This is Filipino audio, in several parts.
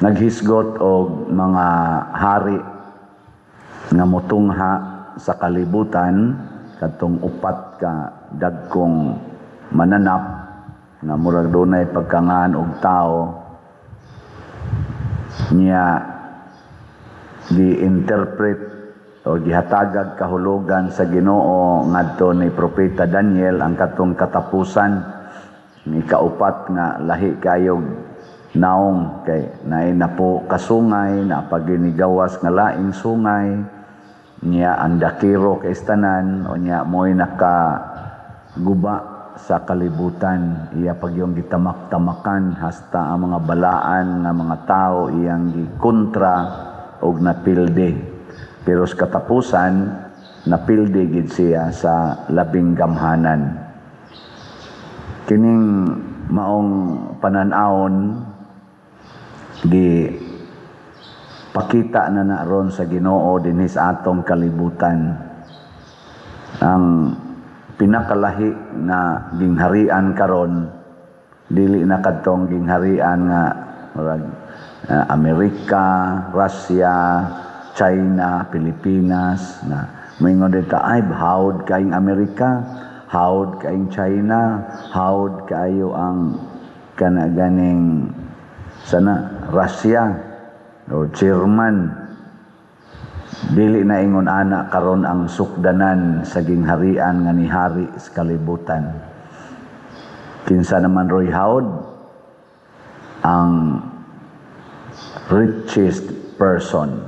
naghisgot og mga hari nga motungha sa kalibutan katong upat ka dagkong mananap nga murag dunay pagkangaan og tao niya gi-interpret o gihatagag kahulugan sa Ginoo ngadto ni propeta Daniel ang katong katapusan ni kaupat nga lahi kayog naong kay naay na po kasungay na paginigawas nga laing sungay niya ang dakiro kay istanan o niya mo'y nakaguba sa kalibutan iya pagyong gitamak-tamakan hasta ang mga balaan nga mga tao iyang gikontra og napilde pero sa katapusan napilde gid siya sa labing gamhanan kining maong panan-awon di pakita na naron sa Ginoo dinhi sa atong kalibutan ang pinakalahi na gingharian karon dili na kadtong gingharian nga Amerika, Russia, China, Pilipinas na moingon dita ay hawd kaayong Amerika, hawd kaayong China, hawd kaayo ang kanaganing sana Russia o German dili na ingon ana karon ang sukdanan sa gingharian nga ni hari sa kalibutan kinsa naman roy hawd ang richest person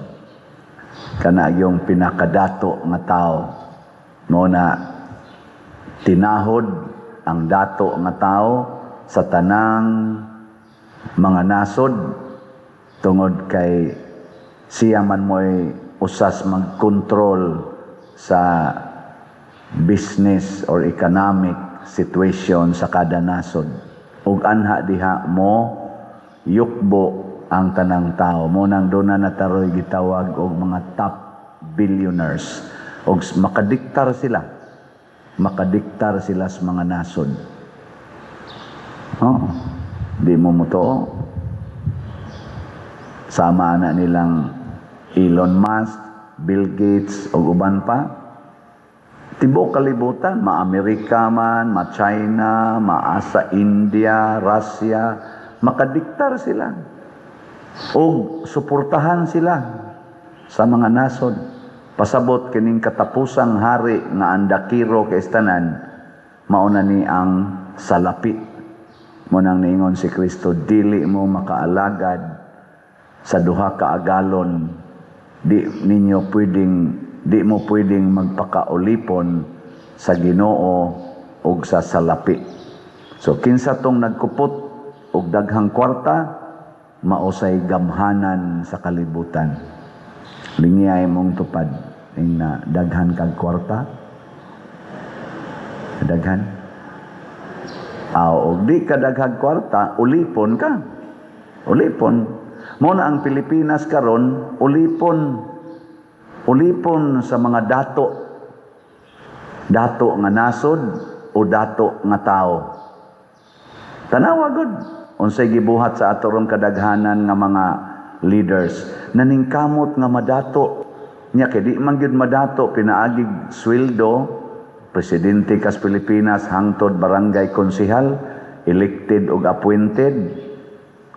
kana yung pinakadato nga tao mo na tinahod ang dato nga tao sa tanang mga nasod tungod kay siya man mo'y usas mag-control sa business or economic situation sa kada nasod. Ug anha diha mo yukbo ang tanang tao. Mo nang doon na nataroy gitawag og mga top billionaires. Ug makadiktar sila. Makadiktar sila sa mga nasod. Oh, di mo muto. Sama na nilang Elon Musk, Bill Gates, o uban pa. Tibok kalibutan, ma-Amerika man, ma-China, ma-asa India, Russia, makadiktar sila. O suportahan sila sa mga nasod. Pasabot kining katapusang hari nga andakiro kay istanan, mauna ni ang salapi. Munang niingon si Kristo, dili mo makaalagad sa duha ka agalon di mo pwedeng magpakaulipon sa Ginoo ug sa salapi. So kinsa tong nagkupot og daghang kwarta mausay gamhanan sa kalibutan. Lingiyay mong tupad ing na daghan kag kwarta. Daghan. Og di ka daghang kwarta ulipon ka. Ulipon. Muna ang Pilipinas karon ulipon sa mga dato nga nasod o dato nga tao. Tanawa gud unsay gibuhat sa atorong kadaghanan nga mga leaders naningkamot nga madato nya kay di man gyud madato pinaagig sweldo presidente kas Pilipinas hangtod barangay konsehal elected ug appointed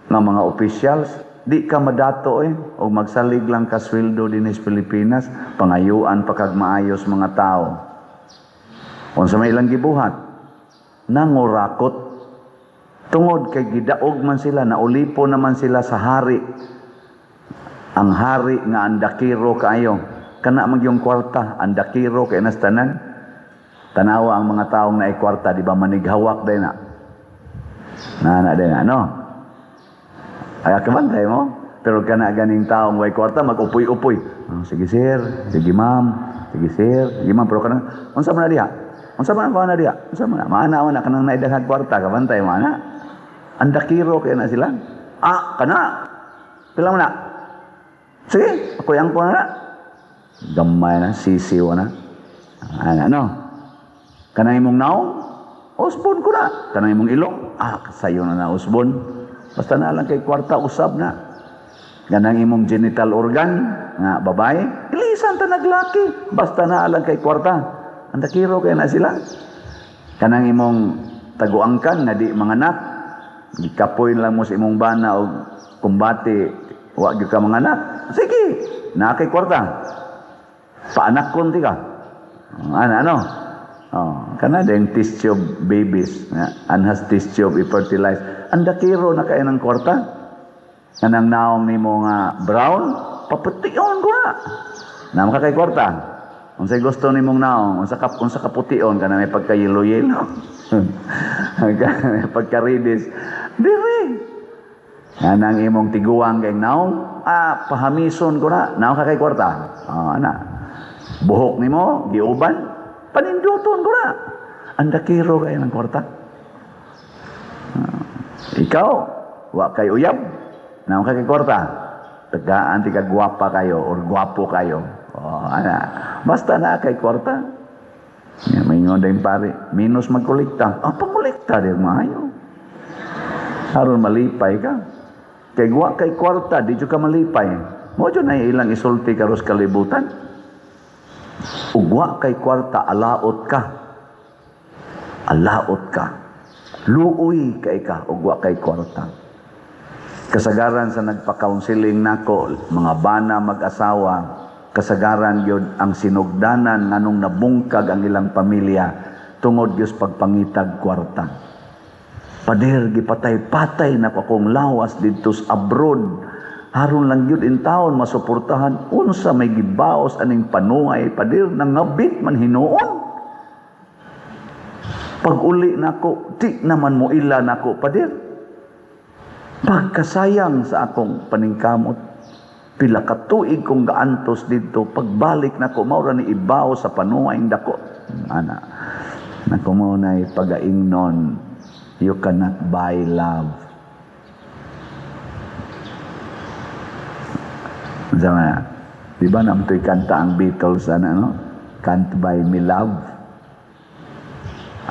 nga mga officials. Di ka madato o magsalig lang ka sweldo din sa Pilipinas, pangayuan pa kag maayos mga tao. Unsa may ilang gibuhat? Nangurakot. Tungod kay gidaog man sila, naulipo naman sila sa hari. Ang hari nga andakiro kaayo. Kana magyong kwarta, andakiro kay nastanan. Tanawa ang mga taong naay kwarta, di ba manighawak day na? Na day na, no? Ay kabantay mo, pero kana ganing taong way kwarta mag-upoy-upoy. Sige sir, sige ma'am, sige sir, sige ma'am, pero kana unsa man na diha? Unsa man na diha? Unsa man na? Maana na kanang naidaghan kwarta, kabantay mo ana. Andakiro kay na sila. Kana. Pila mo na? Sige, ako yang ko na. Gamay na, sisiw na. No? Kana imong naong? Usbon ko na. Kana imong ilong? Sayo na usbon. Basta na lang kay kwarta, usab na. Ganang imong genital organ nga babae, ilisan ta naglaki basta na alang kay kwarta. Anda kiro kay na sila. Kanang imong taguangkan nga di manganak, gikapoy lang mo sa imong bana og kumbati wa gyud ka manganak. Sige, na kay kwarta. Paanak kon ti ka. Ano? Kana ding test tube babies, anhas test tube i-fertilize. Anda kiro na kay nang kwarta. Kanang naong nimo nga brown, papution ko na. Nam ka kay kwarta. Unsay gusto nimong naong, unsa kapution kana may pagka-yellow-yellow. May pagka-reddish. Diri. Kanang imong tiguang kay naong, pahamison ko na. Naong ka kay kwarta. Ana. Buhok nimo giuban, paninduton ko na. Anda kiro kay nang kwarta. Ikaw, wa kay uyab. Naon ka kay kwarta? Tagaan ti ka gwapa kayo or gwapo kayo. Ana. Basta na kay kwarta. May ingon dayong pare, minus magkolekta. Pangkolekta din maayo. Aron malipay ka. Kay gwa kay kwarta, di ka malipay. Mo jud na ilang isulti karos kalibutan. Ugwa kay kwarta, alaot ka. Alaot ka. Luoy kay ka, ugwa kay kwarta. Kasagaran sa nagpa-counseling nako, mga bana mag-asawa, kasagaran yun ang sinugdanan nganong nabungkag ang ilang pamilya tungod Diyos pagpangitag kwarta. Pader, gipatay-patay na akong lawas dito sa abroad. Haron lang yun in taon, masuportahan. Unsa may gibaos aning panuay, pader, nangabit man hinuon. Pag uli nako, di naman mo ila nako, pader. Pagkasayang sa akong paningkamot, pila ka tuig kong gaantos dito, pagbalik na ko, maura ni ibaw sa panuwaing dako. Ana, na ko muna'y pag-aingnon, you cannot buy love. Sama, di ba naman ito'y kanta ang Beatles, Can't buy me love.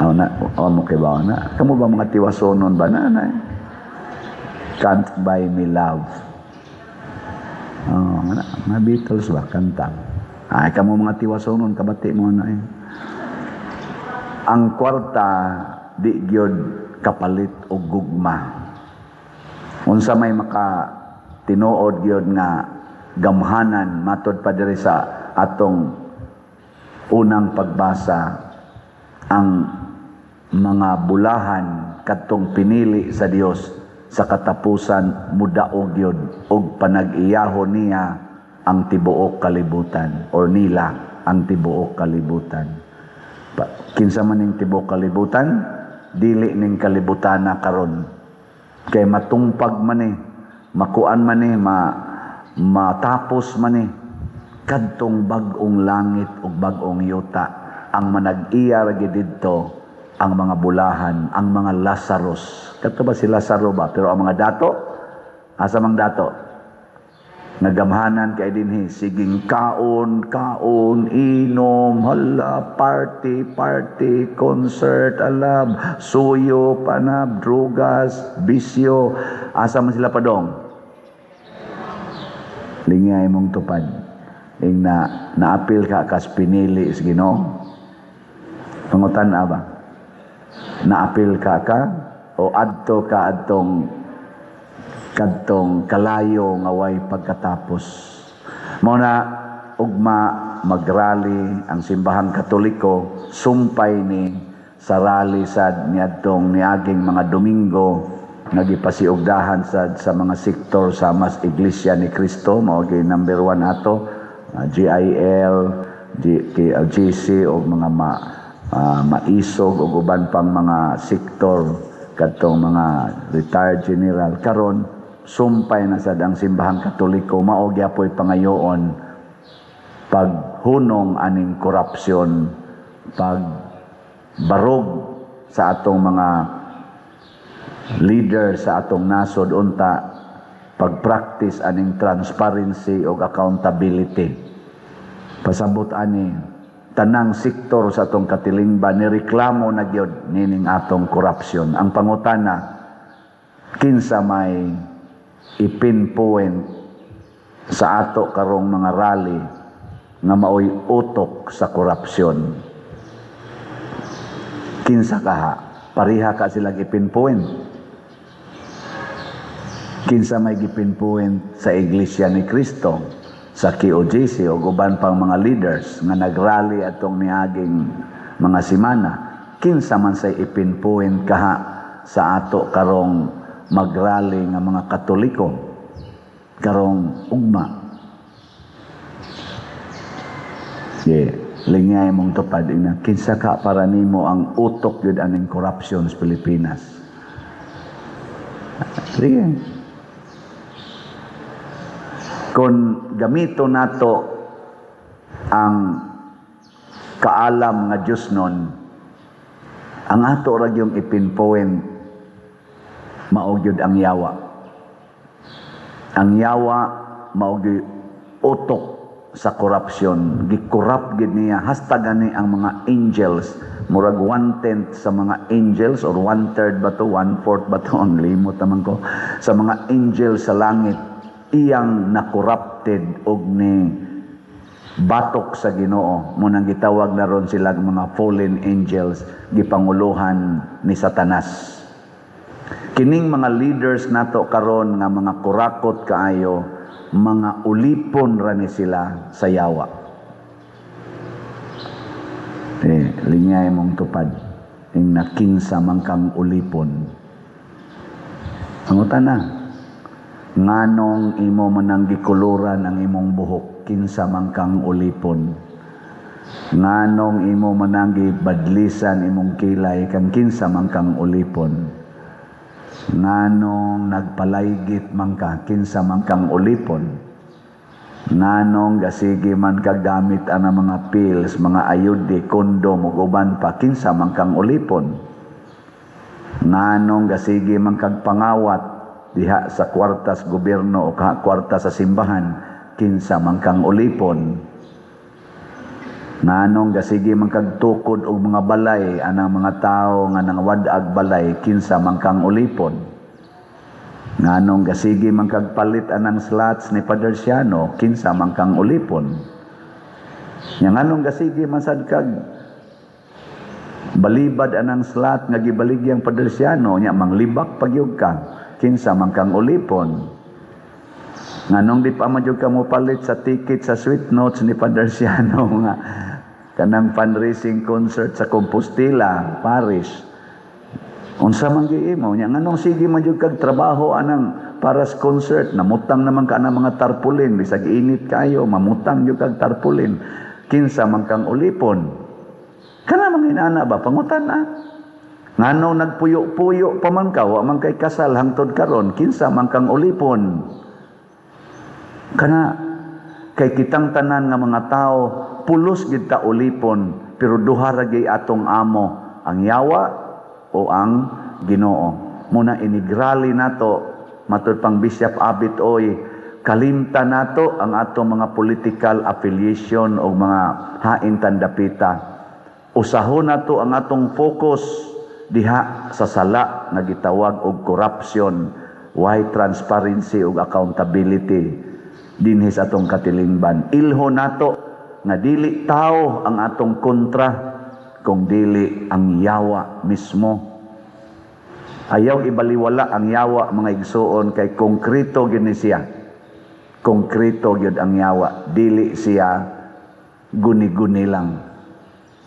Mo kay ba na? Kamu ba mga tiwasonon ba na? Can't buy me love. Mga Beatles ba? Kanta. Kamu mga tiwasonon, kabati mo na eh. Ang kwarta, di gyud kapalit o gugma. Unsa may tinuod gyud nga gamhanan, matod pa diri sa atong unang pagbasa, ang mga bulahan katong pinili sa Dios sa katapusan mudaog yun og panag-iyahon niya ang tibuok kalibutan or nila ang tibuok kalibutan. Kinsa man ning tibuok kalibutan, dili ning kalibutan na karon. Kay matungpag man makuan man matapos man kadtong bag-ong langit ug bag-ong yuta ang manag-iya ra didto ang mga bulahan, ang mga Lazarus. Kato ba si Lazaro ba? Pero ang mga dato, asa mang dato? Nagamhanan kay dinhi, siging kaon, inom, hala, party, concert, alab, suyo, panab, drugas, bisyo. Asa man sila padong? Lingay mong tupad. Naapil ka kas pinili is Ginoo. Pangutan ba? Naapil ka o adto ka adtong kadtong kalayo nga way pagkatapos. Mao na ugma magrally ang simbahang Katoliko, sumpay ni sa rally sad niadtong niaging mga Domingo nagipasiugdahan sad sa mga sektor sa mas Iglesia ni Cristo, mao gyud number 1 ato, GIL, GC o mga maisog o uban pang mga sektor kadtong mga retired general karon sumpay na sad ang simbahang Katoliko, mao gyapon pangayoon paghunong aning korupsyon, pagbarog sa atong mga leader sa atong nasod unta, pagpractice aning transparency o accountability. Pasabot ani tanang sektor sa atong katilingban ni reklamo na gyud nining atong korupsyon. Ang pangutana, kinsa may ipinpoint sa ato karong mga rally nga maoy utok sa korupsyon. Kinsa kaha, pariha ka sila gipinpoint. Kinsa may gipinpoint sa Iglesia ni Cristo, sa KOJC o guban pang mga leaders nga nagrally atong niaging mga simana. Kinsa man say ipinpoint kaha sa ato karong magrally nga mga Katoliko karong ugma. Lingay mong tupad ina kinsa ka para nimo ang utok gyud aning corruption sa Pilipinas. Sige. Kung gamito nato ang kaalam nga Diyos nun, ang ato ra yung ipinpoint mao gyud ang yawa. Ang yawa mao gyud utok sa korupsyon. Gikorrupt gid niya hasta gani ang mga angels, murag 1/10 sa mga angels or 1/3 ba to, 1/4 ba to, ang limot naman ko, sa mga angels sa langit iyang na-corrupted og ni batok sa Ginoo. Munang gitawag na ron sila mga fallen angels, gipanguluhan ni Satanas. Kining mga leaders nato karon nga mga kurakot kaayo, mga ulipon ra ni sila sa yawa. Lingay mong tupad ing nakinsa man kang ulipon. Angutan na, nganong imo manang gikuluran ang imong buhok, kinsa man kang ulipon. Nganong imo manang gibadlisan imong kilay, kang kinsa man kang ulipon. Nganong nagpalaygit man ka, kinsa man kang ulipon. Nganong gasigi man kagamit ang mga pills, mga ayude, kondom ug uban pa, kinsa man kang ulipon. Nganong gasigi man kag pangawat diha sa kwartas gobyerno o kwarta sa simbahan, kinsa man kang ulipon. Nanong gasigi man kag tukod og mga balay anang mga tao nga nangawadag balay, kinsa man kang ulipon. Nganong gasigi man kag palit anang slots ni Padre Siano, kinsa man kang ulipon. Nya nganong gasigi man sad kag balibad anang slot nga gibaligyang Padre Siano, nya manglibak pagyud ka, kinsa man kang ulipon. Nganong di pa man jud ka mo palit sa ticket sa sweet notes ni Padre Siano nga kanang fundraising concert sa Compostela Parish. Unsa man giimo nya, nganong sige man jud kag trabaho anang para sa concert, namutang naman ka ng mga tarpulin, bisag init kayo mamutang jud kag tarpulin, kinsa man kang ulipon. Kana manginana ba pangutan na? Ngano nagpuyo-puyo pa man ka, wa man kay kasal hangtod karon, kinsa man kang ulipon. Kana kay kitang tanan nga mga tao, pulos gid ta ulipon, pero duha ra gyud atong amo, ang yawa o ang Ginoo. Muna inigrali nato, matud pang Bishop Abit Oy, kalimtan nato ang atong mga political affiliation o mga hain tandapita. Usahon nato ang atong focus diha sa sala nga gitawag og corruption, why transparency ug accountability dinhi sa atong katilingban. Ilho nato nga dili tao ang atong kontra, kung dili ang yawa mismo. Ayaw ibaliwala ang yawa, mga igsuon, kay konkreto gyud ni siya. Konkreto gyud ang yawa, dili siya guni-guni lang,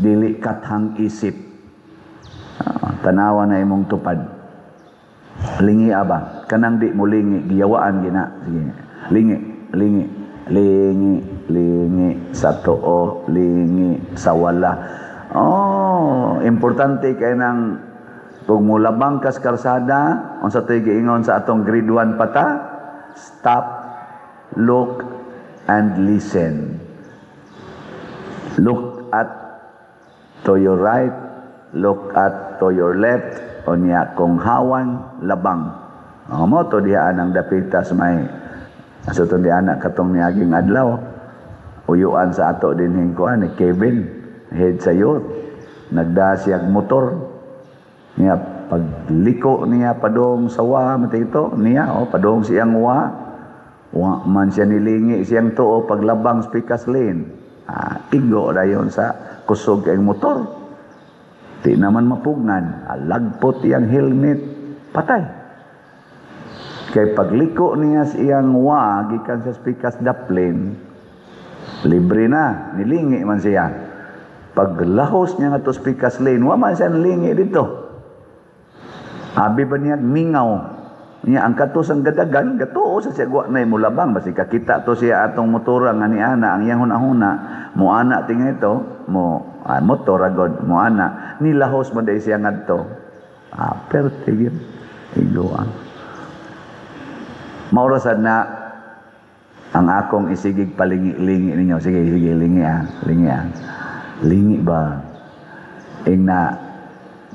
dili kathang isip. Tanawa na imong tupad. Lingi aba, kanang di mo lingi, giyawaan gina. Sige. Lingi, lingi, lingi, lingi sa too, lingi sa wala. Oh, importante kay nang kung mulabang kas karsada, unsa toy giingon sa atong grade 1 pata, stop, look and listen. Look at to your right, look at to your left, o niya kung hawan labang. Mo to diha anang dapita sa may aso to di anak katong niaging adlaw. Uyuan sa ato dinhing kuan ni Kevin, head sa youth, nagdasiyag motor. Niya pagliko niya padong sa wa matito niya padong siyang wa Wa man siya nilingi siyang tuo paglabang speakers lane. Tigo na yun sa kusog kay motor. Di naman mapugnan. Lagpot iyang helmet. Patay. Kay pagliko niya siyang gikan sa speakers daplin, libre na. Nilingi man siya. Paglahos niya nga to speakers lane, wa man siya nilingi dito. Abi ba niya mingaw? Niya ang katos ang gadagan, gatuo sa siya guwa na mulabang. Basi kakita to siya atong motora nga ni ana, ang iyang huna-huna, mo ana tinga ito, motor agad, mo ana, nilahos mo day siya ngadto. Perte yun. Iguan. Maurasan na ang akong isigig palingi-lingi ninyo. Sige, lingi Lingi ba? Na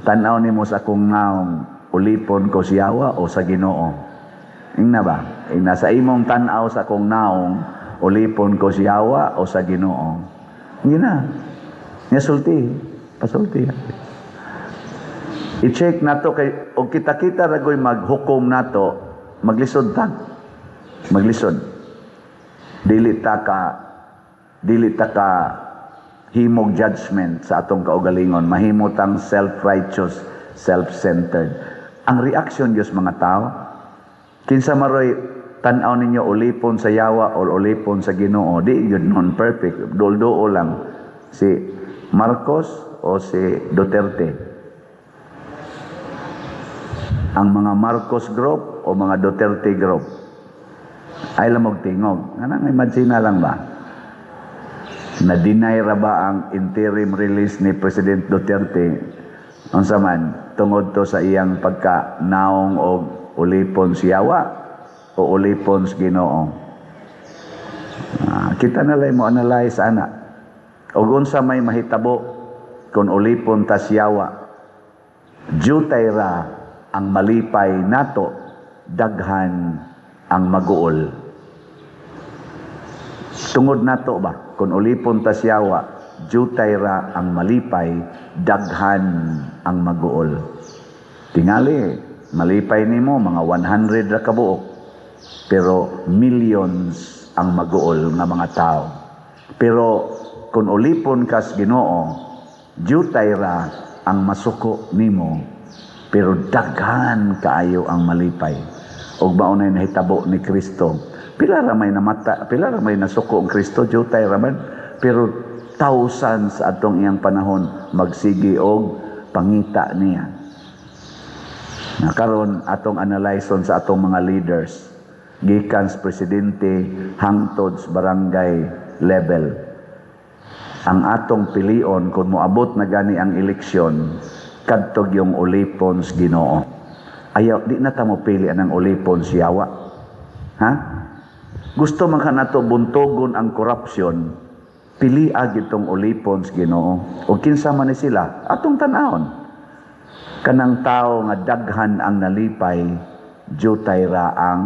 tanaw ni mo sa kong naong ulipon ko siyawa o sa Ginoo. Na ba? Sa imong tanaw sa kong naong ulipon ko siyawa o sa Ginoo. Na. Sulti. Pasulti. I-check nato kay og kita-kita ragoy maghukom nato, maglisod ta. Maglisod. Dili ta ka himog judgment sa atong kaugalingon, mahimutang self-righteous, self-centered. Ang reaction Diyos mga tao, kinsa maroy tanaw ninyo ulipon sa yawa o ulipon sa Ginoo, di yun non-perfect, dulduo lang. Si Marcos o si Duterte. Ang mga Marcos group o mga Duterte group ay lamog tingog. Anong imagine lang ba? Na-deny ra ba ang interim release ni President Duterte unsa man tungod to sa iyang pagka-naong og ulipon siyawa o ulipon sa Ginoo? Kita na lang mo analyze ana. Og unsa may mahitabo kung ulipon ta siyawa, jutay ra ang malipay nato, daghan ang maguol. Tungod nato ba, kung ulipon ta siyawa, jutay ra ang malipay, daghan ang maguol. Tingali, malipay nimo mga 100 ra kabuok, pero millions ang maguol nga mga tao. Pero kung ulipon kas Ginoo, jutay ra ang masuko nimo, pero daghan kaayo ang malipay. Og maunay nahitabo ni Kristo, pila ra may namata, pila ra may nasuko ang Kristo, jutay ra man, pero thousands atong iyang panahon magsigi og pangita niya. Karon atong analyson sa atong mga leaders, gikan sa presidente hangtod sa barangay level. Ang atong pilion kung moabot na gani ang eleksyon, kadtog yung ulipon sa Ginoo. Ayaw, di na ta mo pili ang ulipon siyawa. Ha? Gusto man ka nato buntogon ang korupsyon, pili agitong ulipon sa Ginoo. O kinsa man ni sila, atong tanahon. Kanang tao nga daghan ang nalipay, jutay ra ang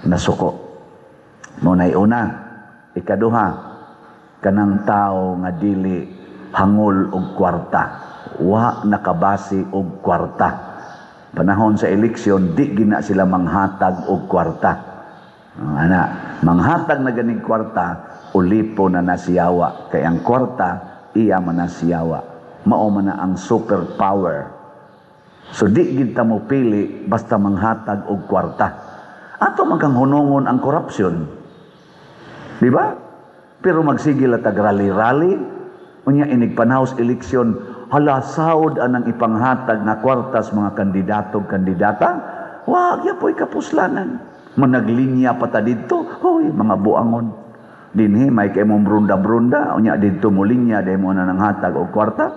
nasuko. Munay una, ikaduha, kanang tao nga dili hangol og kwarta, wa nakabasi og kwarta. Panahon sa eleksyon, di gina sila manghatag og kwarta. Manghatag na ganing kwarta, ulipo na nasiyawa. Kay ang kwarta, iya man nasiyawa. Mao man na ang superpower. So di kita mo pili basta manghatag og kwarta. Ato magkang hunungon ang korupsyon. Di ba? Pero magsigil at rally-rally, unya inigpanahos eleksyon, hala saod anang ipanghatag na kwartas mga kandidato-kandidata, wag ya po'y kapuslanan. Managlinya pa ta dito, hoy, mga buangon. Dinhi, may kay mong brunda-brunda, unya dito mo linya, dahil mo na nang hatag o kwarta.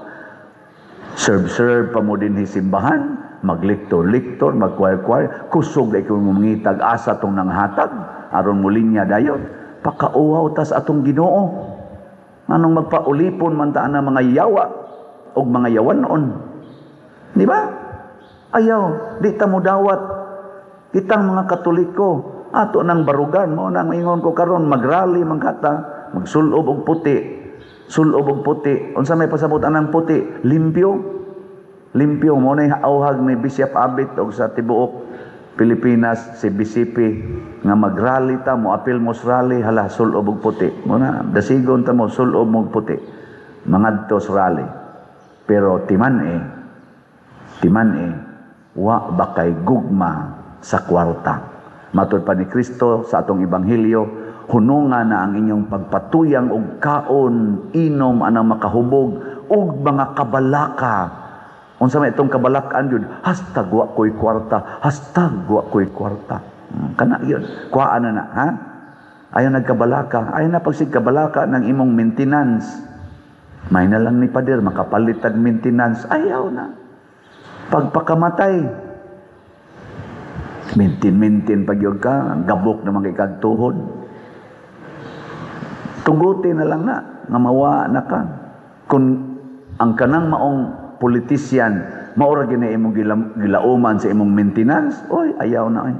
Serve-serve pa mo dinhi simbahan, magliktor-liktor, magkwar-kwar, kusog dahil kung mungitag asa tong nang hatag, aron mo linya dayon. Pakauwaw tas atong Ginoo. Anong magpaulipon man taan na mga yawa o mga yawan noon. Di ba? Ayaw, di ta mo dawat. Kitang mga Katoliko, ato nang barugan mo, nang ingon ko karon magrally mangkata, magsulob og puti. Sulob og puti. Unsa may pasabot anang puti? Limpyo. Limpyo mo na awhag ni Bishop Abit og sa tibuok Pilipinas, si BCP, nga magrally ta mo, apil mo sa rally, hala, sulob og puti. Muna, dasigon ta mo, sulob mo og puti. Mangadto sa rally. Pero timan wa bakay gugma sa kwarta. Matud pa ni Kristo sa atong Ebanghelyo, hunungan na ang inyong pagpatuyang og kaon, inom anang makahubog, og mga kabalaka. Unsa may itong kabalakan yun, hashtag wa ko'y kwarta, hashtag wa ko'y kwarta. Kana yun, kuhaan na ha? Ayaw nagkabalaka, ayaw na pagsig kabalaka ng imong maintenance. May na lang ni Pader, makapalit ang maintenance, ayaw na. Pagpakamatay, mintin pagyog ka, gabok naman kay kagtuhod. Tuguti na lang na, nga mawa na ka. Kung ang kanang maong politisyan, maura gina imong gilauman sa imong maintenance, oy, ayaw na ay.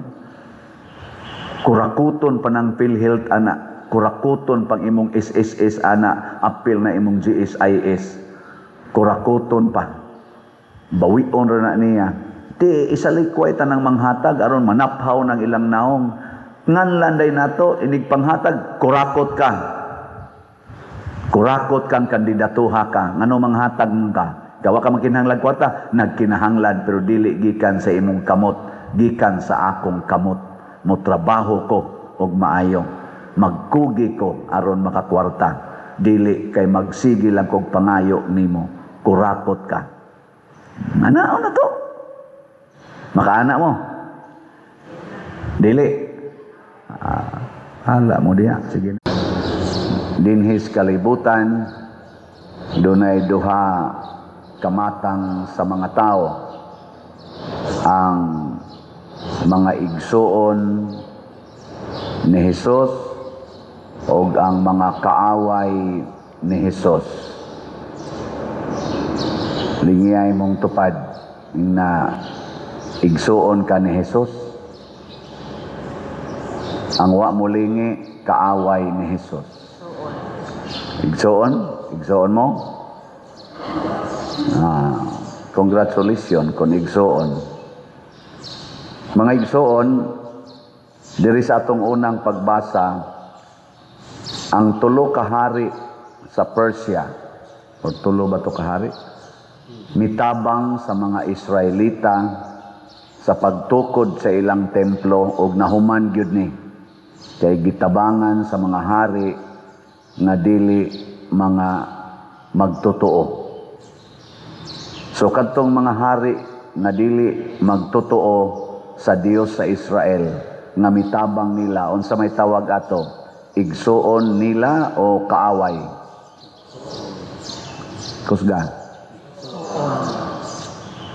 Kurakuton pa ng PhilHealth ana, kurakuton pang imong SSS ana, apil na imong GSIS. Kurakuton pa. Bawion ra na niya. Di isalikway tanang manghatag aron manaphaw ng ilang naong. Nganlan day nato inig panghatag, kurakot ka. Kurakot kang kandidatuha ka, ngano manghatag ka. Gawa ka magkinahanglan kwarta, nagkinahanglan pero dili gikan sa imong kamot, gikan sa akong kamot. Motrabaho ko og maayo. Magkugi ko aron makakwarta. Dili kay magsigi lang kog pangayo nimo. Kurakot ka. Anao na to? Makaana mo? Dili. Hala mo diya. Sige na. Dinhis kalibutan, dunay duha kamatang sa mga tao. Ang mga igsuon ni Hesus o ang mga kaaway ni Hesus. Lingiyay mong tupad na igsuon ka ni Hesus. Ang wa mo lingi, kaaway ni Hesus. Igsuon mo? Congratulations kung igsuon. Mga igsuon, diri sa atong unang pagbasa, ang tulo ka hari sa Persia, o tulo ba to ka hari? Mitabang sa mga Israelita sa pagtukod sa ilang templo ug nahuman gyud ni kay gitabangan sa mga hari nga dili mga magtotoo. So kadtong mga hari nga dili magtotoo sa Dios sa Israel nga mitabang nila, unsa may tawag ato? Igsuon nila o kaaway? Kusga?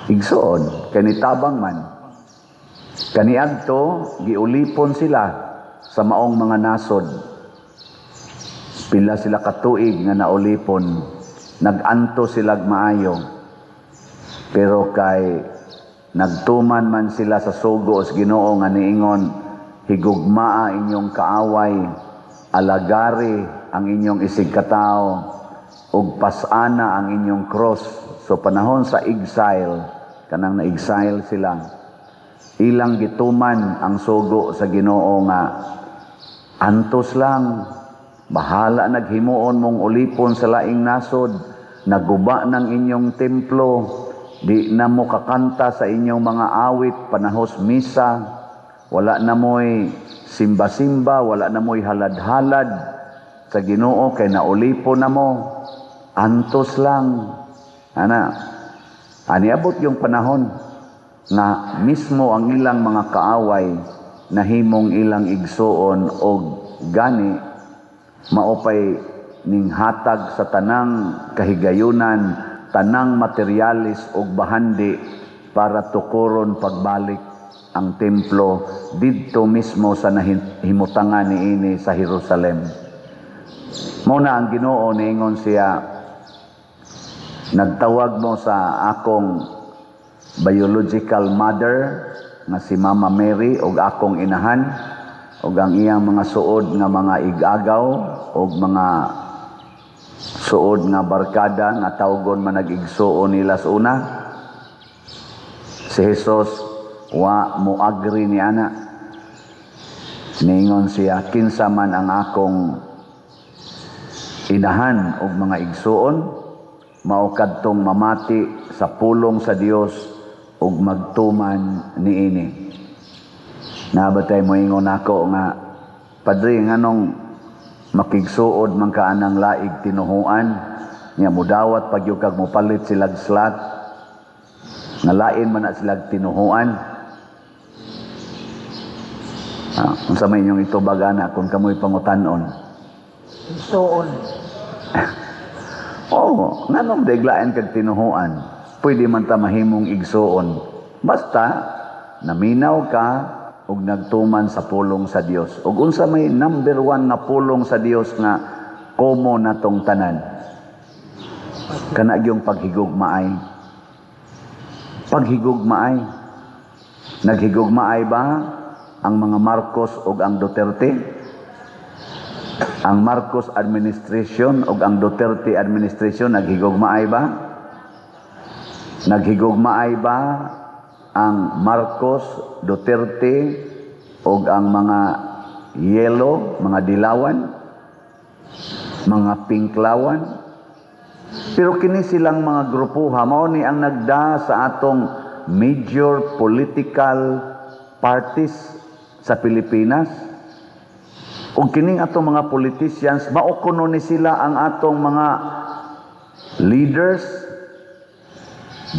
Igsuon, kanitabang man. Kaniadto, giulipon sila sa maong mga nasod. Pila sila katuig nga naulipon, naganto sila maayo. Pero kay nagtuman man sila sa sugo sa Ginoo nga niingon, higugmaa inyong kaaway, alagari ang inyong isigkatao, ug pasana ang inyong cross. So panahon sa exile, kanang na-exile sila, ilang gituman ang sugo sa Ginoo nga, antos lang, bahala naghimuon mong ulipon sa laing nasod, naguba ng inyong templo, di na mo kakanta sa inyong mga awit, panahos misa, wala na mo'y simba-simba, wala na mo'y halad-halad sa Ginoo kay naulipon na mo, antos lang. Aniabot yung panahon na mismo ang ilang mga kaaway na himong ilang igsuon o gani maupay ning hatag sa tanang kahigayunan, tanang materialis o bahandi para tukuron pagbalik ang templo didto mismo sa nahimutangan niini sa Jerusalem. Muna ang Ginoo niingon siya, nagtawag mo sa akong biological mother nga si Mama Mary ug akong inahan ug ang iyang mga suod nga mga igagaw ug mga suod nga barkada nga tawgon man nag-igsuon nila sa una. Si Jesus wa mo agree ni ana. Ningon siya, kinsa man ang akong inahan og mga igsuon, mao kadtong mamati sa pulong sa Dios ug magtuman niini. Nabatay mo ingon ako nga, Padre, nganong makigsuod man ka anang laig tinuhuan, nga mudawat pag yung kag mopalit silag slat, nga lain man na silag tinuhuan. Unsa may inyong itubag ana kung kamoy pangutanon? Suon. Oo, nganong deglaen kag tinuhuan? Pwede man ta mahimong igsuon. Basta naminaw ka ug nagtuman sa pulong sa Dios. Ug unsa may number 1 nga pulong sa Dios nga komo natong tanan? Kana gyung paghigugmaay. Paghigugmaay. Naghigugmaay ba ang mga Marcos ug ang Duterte? Ang Marcos administration ug ang Duterte administration naghigugmaay ba? Naghigugmaay ba ang Marcos, Duterte ug ang mga yellow, mga dilawan, mga pinklawan? Pero kini silang mga grupuha mao ni ang nagda sa atong major political parties sa Pilipinas. Ug kining atong mga politicians mao kuno ni sila ang atong mga leaders,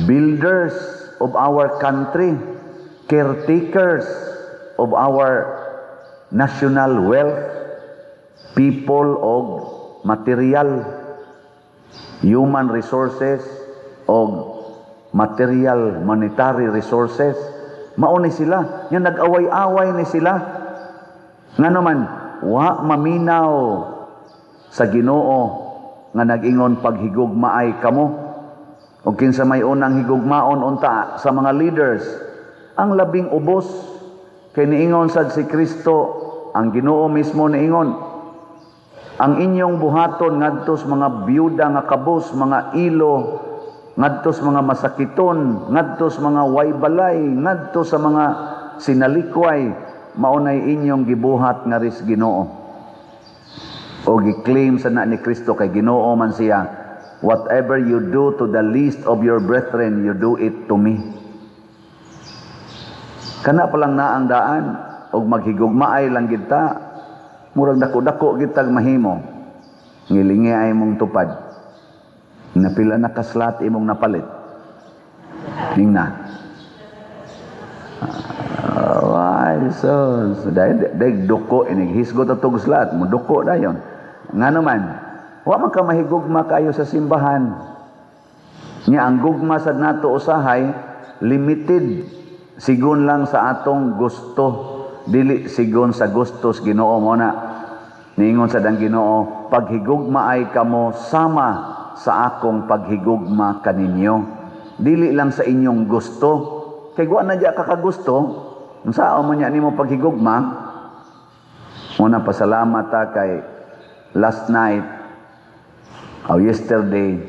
builders of our country, caretakers of our national wealth, people of material, human resources o material monetary resources. Mao ni sila, yung nag-away-away ni sila. Nga naman, wa maminaw sa Ginoo nga nag-ingon paghigugmaay kamo. O kinsa may unang higugmaon unta sa mga leaders, ang labing ubos. Kay niingon sad si Kristo, ang Ginoo mismo niingon, ang inyong buhaton ngadtos mga biyuda nga kabos, mga ilo, ngadtos mga masakiton, ngadtos mga waybalay, ngadtos sa mga sinalikway, maunay inyong gibuhat nga ris Ginoo. O gi-claim sa na ni Kristo kay Ginoo man siya, whatever you do to the least of your brethren, you do it to me. Kana pa lang na ang daan, og maghigugmaay lang kita, murag dako-dako gitag mahimo. Ngilingi ay mong tupad. Napila na kaslat imong napalit. Ningna. Ay, so dahil duko, inighisgot atong slat, mo duko dayon. Nga naman, wa man ka mahigugma kayo sa simbahan. Nya ang gugma sad nato usahay limited sigon lang sa atong gusto, dili sigon sa gustos Ginoo mo na. Niingon sa dang Ginoo, paghigugma ay kamo sama sa akong paghigugma kaninyo. Dili lang sa inyong gusto. Kay wa na diya kakagusto, unsao man niya nimo paghigugma. Una pasalamat ta kay last night yesterday,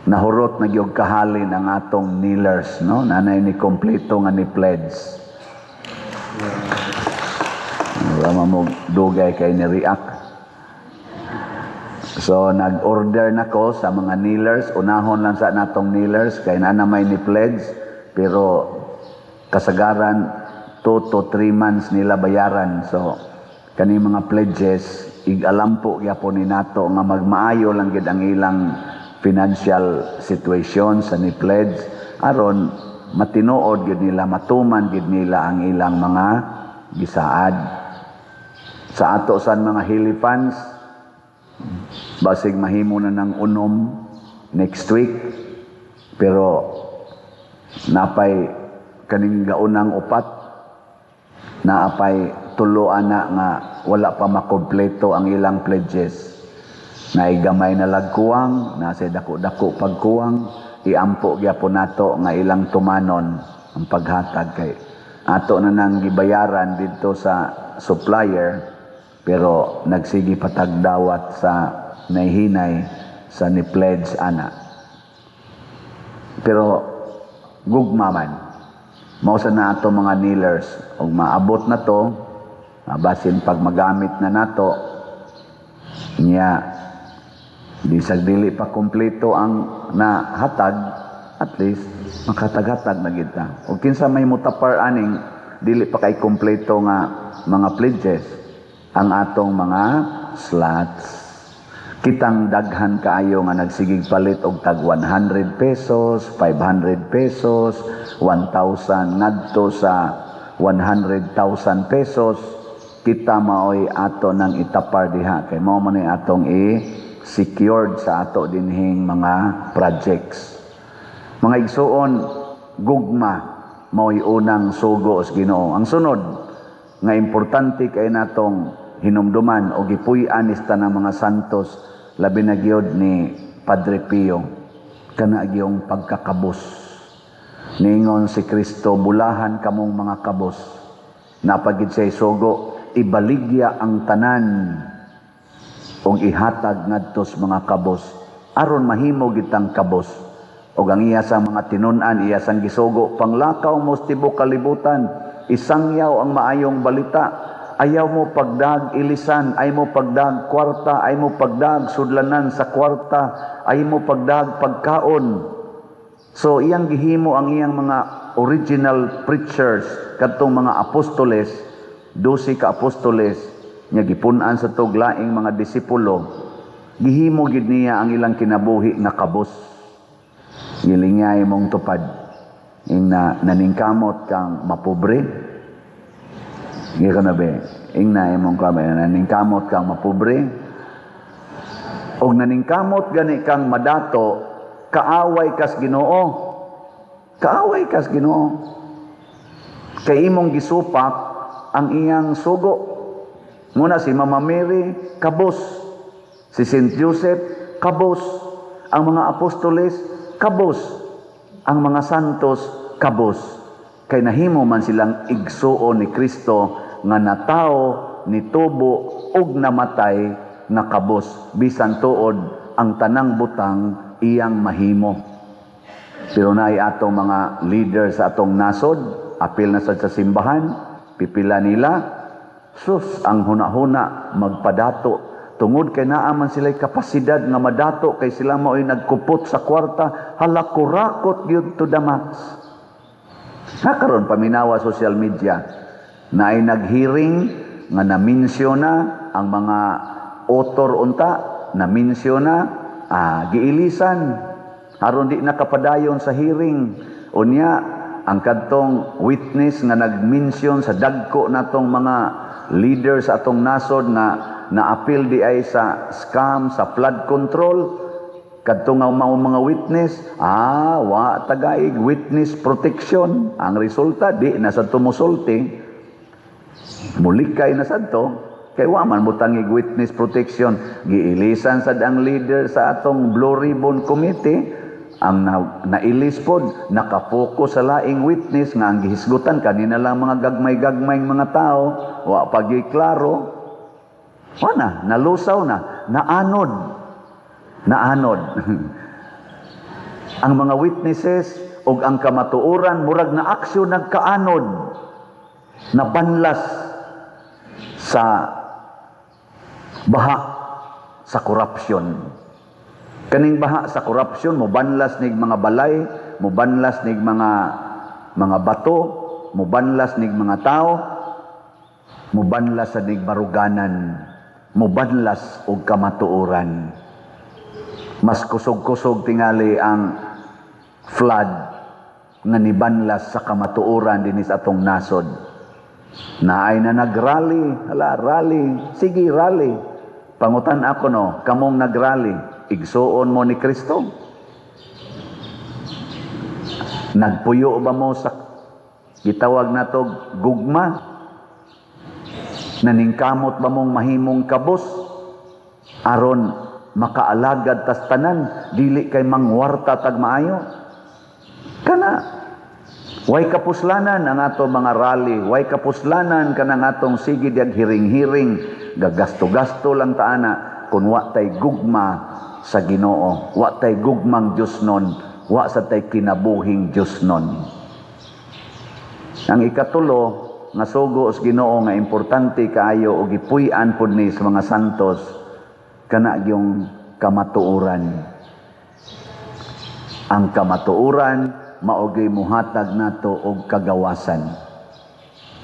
nahurot na gyud kahalin ang atong kneelers, no? Nanay ni kompleto nga ni pledge. Wala mo dugay kay ni react. So nag-order nako sa mga kneelers, unahon lang sa natong kneelers kay na may ni pledge, pero kasagaran 2 to 3 months nila bayaran. So kani mga pledges igalampo gyapon ni nato nga magmaayo lang gid ang ilang financial situation sa ni pledge aron matinuod gid nila, matuman gid nila ang ilang mga gisaad. Sa ato san mga hilifans, basig mahimo na ng unom next week, pero napay kaning gaunang upat, naapay tulo ana nga wala pa makompleto ang ilang pledges. Naigamay na lagkuwang, nasa dako-dako pagkuwang, iampo gyapon nato nga ilang tumanon ang paghatag kay ato na nang gibayaran dito sa supplier, pero nagsigi patagdawat sa nahihinay sa ni pledge ana. Pero gugma man, Mao sa na ato mga kneelers, ug maabot na to, basin pag magamit na nato, niya bisag dili pa kumpleto ang nahatag, at least makatag-hatag na kita. Ug kinsa may mutapar aning dili pa kay kumpleto nga mga pledges, ang atong mga slots. Kitang daghan kaayo nga nagsigig palit og tag 100 pesos, 500 pesos, 1,000 ngadto sa 100,000 pesos. Kita maoy ato nang itapar diha kay mao man atong i-secured sa ato dinhing mga projects. Mga igsuon, gugma maoy unang sugo sa Ginoo. Ang sunod nga importante kay natong hinumduman o gipuy-an ni tanang mga santos, labi na gyud ni Padre Pio, kana gyung pagkakabos. Ningon si Kristo, bulahan kamong mga kabos. Napagid siya sugo, ibaligya ang tanan o ihatag ngadto sa mga kabos aron mahimo gitang kabos. O ang iya sa mga tinun-an, iya sang gisugo, panglakaw mo sa tibuok kalibutan, isangyaw ang maayong balita. Ayaw mo pagdag ilisan, ay mo pagdag kwarta, ay mo pagdag sudlanan sa kwarta, ay mo pagdag pagkaon. So iyang gihimo ang iyang mga original preachers, kadtong mga apostoles, 12 ka apostoles, niya gipun-an sa tuglaing mga disipulo, gihimo gid niya ang ilang kinabuhi nga kabos. Gilingay mong tupad, ing naningkamot kang mapobre, hindi ka na ba? Ingna imong kamay, naningkamot kang mapobre. O naningkamot gani kang madato, kaaway kas Ginoo. Kaaway kas Ginoo. Kay imong gisupak ang iyang sugo. Muna si Mama Mary, kabos. Si Saint Joseph, kabos. Ang mga apostoles, kabos. Ang mga santos, kabos. Kay nahimo man silang igsuon ni Kristo nga natao, nitubo, ug namatay nga kabos. Bisan tuod ang tanang butang iyang mahimo. Pero naay atong mga leader sa atong nasod, apil na sa simbahan, pipila nila, sus, ang huna-huna magpadato. Tungod kay naaman sila'y kapasidad nga madato, kay sila mao'y nagkupot sa kwarta, halakurakot yun to the max. Nakaroon paminawa social media na ay naghearing nga naminsyona ang mga author unta, naminsyona giilisan aron di nakapadayon sa hearing. Unya ang kadtong witness nga nagmensyon sa dagko natong mga leader sa atong nasod nga naapil di ay sa scam, sa flood control. Kadto nga mga witness, wa tagaig witness protection. Ang resulta di na sa tumusulti, mulikay na sadto, kay wa man butangig witness protection. Giilisan sad ang leader sa atong Blue Ribbon Committee, ang nailis pod nakapokus sa laing witness nga ang gihisgutan kanina lang mga gagmay-gagmay mga tao, wa pagiklaro. Wala, nalusaw na, naanod. Ang mga witnesses o ang kamatuoran murag na aksyon nagkaanod, nabanlas sa baha sa korupsyon. Kaning baha sa korupsyon, mubanlas nig mga balay, mubanlas nig mga bato, mubanlas nig mga tao, mubanlas sa nig baruganan, mubanlas og kamatuoran. Mas kusog-kusog tingali ang flood nga nibanlas sa kamatuoran dinis atong nasod. Naay na nagrally, rally, sige rally. Pangutan ako no, kamong nagrally, igsuon mo ni Kristo? Nagpuyo ba mo sa gitawag nato gugma? Naningkamot ba mong mahimong kabos aron makaalagad tas tanan, dili kay mangwarta tag maayo? Kana way kapuslanan ang ato mga rally, way kapuslanan kanang atong sige diag hiring-hiring, gagasto-gasto lang taana kun wa tay gugma sa Ginoo, wa tay gugmang Dios non, wa sa tay kinabuhing Dios non. Ang ikatulo nga sugo sa Ginoo nga importante kaayo og gipuy-an pud ni sa mga santos kana yung kamatuoran. Ang kamatuoran maogi muhatag nato og kagawasan.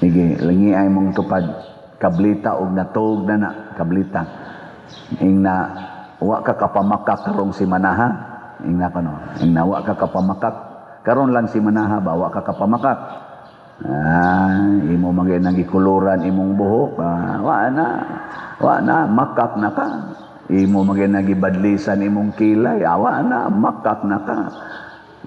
Sige, langi ay mong tupad kablita og natog na kablita. Ing na wa ka kapamakak karong si manaha. Ing na kano, ing na wa ka kapamakak karon lang si manaha ba wa ka kapamakak. Imo magay nang gikuluran imong buhok, wa na makak na ka. Imo magay nang gibadlisan imong kilay, wa na makak na ka.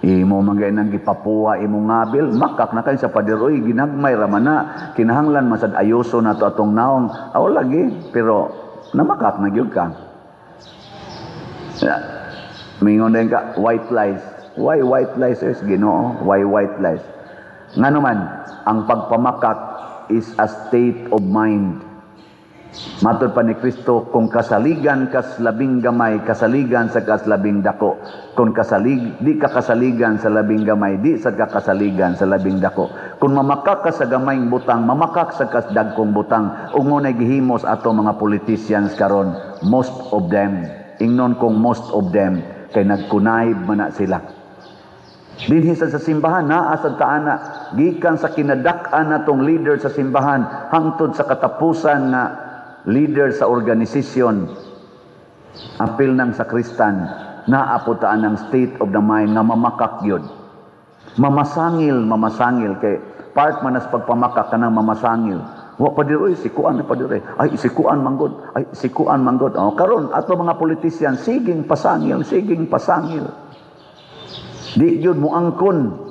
Imo magay nang gipapuwa imong ngabil, makak na ka sa padiroy ginagmay ra man na kinahanglan masad ayoso nato atong naong, lagi pero namakak na gyud ka. Mingon din ka white lies. Why white lies is Ginoo? Why white lies? Nga naman, ang pagpamakak is a state of mind. Matod pa ni Kristo, kung kasaligan kas labing gamay, kasaligan sa kas labing dako. Kung di ka kasaligan sa labing gamay, di sa ka kasaligan sa labing dako. Kung mamakak ka sa gamayng butang, mamakak sa kas dagkong butang. Ug mo na gihimos ato mga politicians karon, most of them. Ingnon kong most of them, kay nagkunayb man na sila. Dinhi sa simbahan, naasad kaana, gikan sa kinadak-an natong leader sa simbahan, hangtod sa katapusan na leader sa organisasyon, apil ng sakristan, naaputaan ng state of the mind na mamakak yun. Mamasangil, kay part man as pagpamakak ka ng mamasangil. Wa padiroy, sikuan na padiroy. Ay, sikuan manggod. Karon, ato mga politician, siging pasangil. Di yun mo angkon.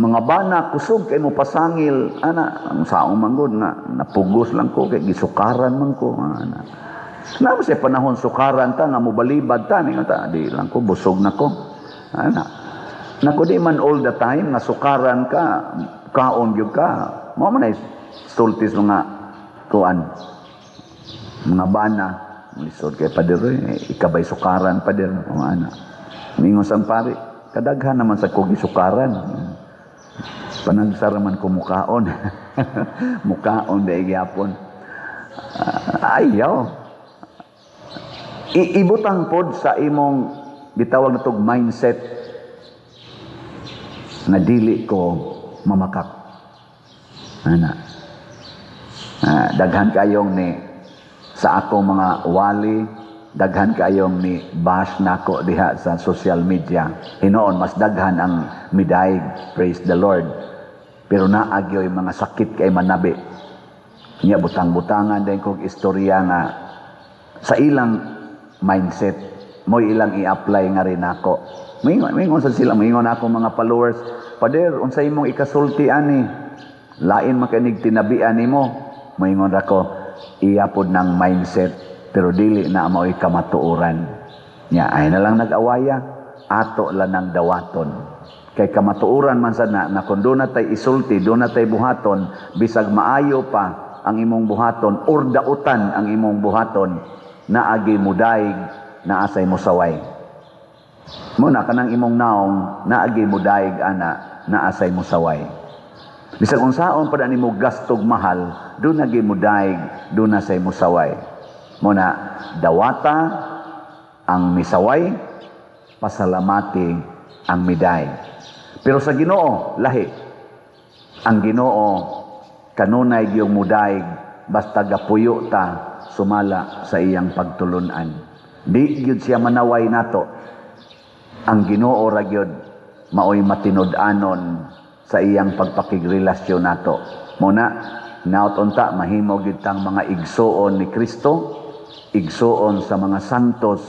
Mga bana, kusog kay mo pasangil. Ang saong manggod nga, napugos lang ko, kay gisukaran man ko. Naman siya panahon sukaran ta, nga mubalibad ta, di lang ko, busog na ko. Naku di man all the time, nga sukaran ka, kaon yun ka. Mo man ay stultis mga kuan. Mga bana, lisod kay padiroy, ikabay sukaran padir. Mingos ang pari. Kadaghan naman sa kogi sukaran. Panagsaraman ko mukaon. Mukaon da igyapon. Ayaw. Ibutang pod sa imong bitawag na tog mindset na dili ko mamakak. Daghan kayong ni sa akong mga wali, daghan kayong ni bash nako diha sa social media. Hinoon mas daghan ang midayeg, praise the Lord. Pero naagyoy mga sakit kay manabi. Nya butang-butangan din kog istorya nga sa ilang mindset mo ilang i-apply nga rin ako. Mingon sa sila, mingon ako mga followers, Pader, unsay imong ikasulti ani? Lain makinig tinabian nimo. Mingon ako, iyapod ng mindset pero dili na mao'y kamatuoran. Nya ay na lang nag-awaya, ato lang ng dawaton. Kay kamatuoran man sana na kung doon na tayo isulti, doon na tayo buhaton, bisag maayo pa ang imong buhaton, or dautan ang imong buhaton, na agi mo daig, na asay mo saway. Muna ka ng imong naong, na agi mo daig, ana, na asay mo saway. Bisag unsaon pa na mo gastog mahal, doon agi mo daig, doon na say mo saway. Muna, dawata ang misaway, pasalamati ang miday. Pero sa Ginoo, lahi. Ang Ginoo, kanunay giyong mudaig, basta gapuyo ta, sumala sa iyang pagtulunan. Di gyud siya manaway nato. Ang Ginoo ra gyud maoy matinud-anon sa iyang pagpakigrelasyon nato. Muna, nautunta mahimo gyud tang mga igsuon ni Kristo, igsuon sa mga santos,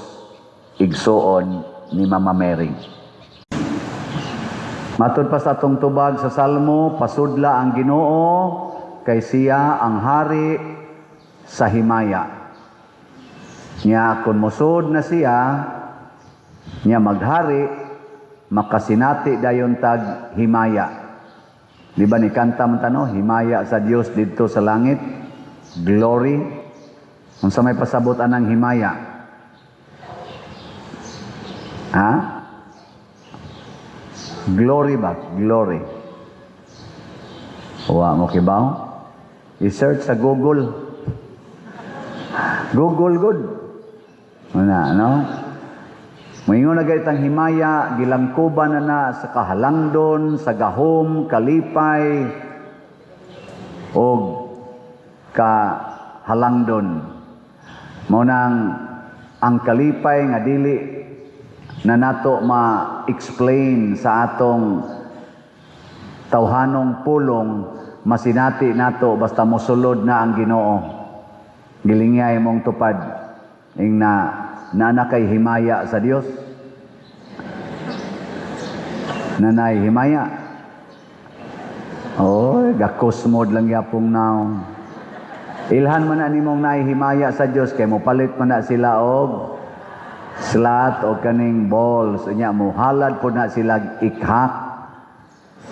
igsuon ni Mama Mary. Matod pa sa atong tubag sa Salmo, pasudla ang Ginoo kay siya ang hari sa himaya. Nya kun musud na siya, nya maghari, makasinati dayon tag himaya. Di ba ni kanta man tano, himaya sa Dios didto sa langit, glory. Unsa may pasabot anang himaya? Ha? Glory ba? Glory. Wa mo kibaw? I-search sa Google. Google good. Ano, no? Moingon na gaytang himaya, gilangkuban na sa kahalangdon, sa gahom, kalipay, o kahalangdon. Munang ang kalipay nga dili na nato ma-explain sa atong tawhanong pulong, masinati nato basta mosulod na ang Ginoo. Gilingay mong tupad ing na kay himaya sa Dios. Nanay himaya. Oy, gakusmod lang yapong naong. Ilhan man na nimong naihimaya sa Dios kay mo palit man na sila og slot o kaning balls unya mo halad po na sila ikhak.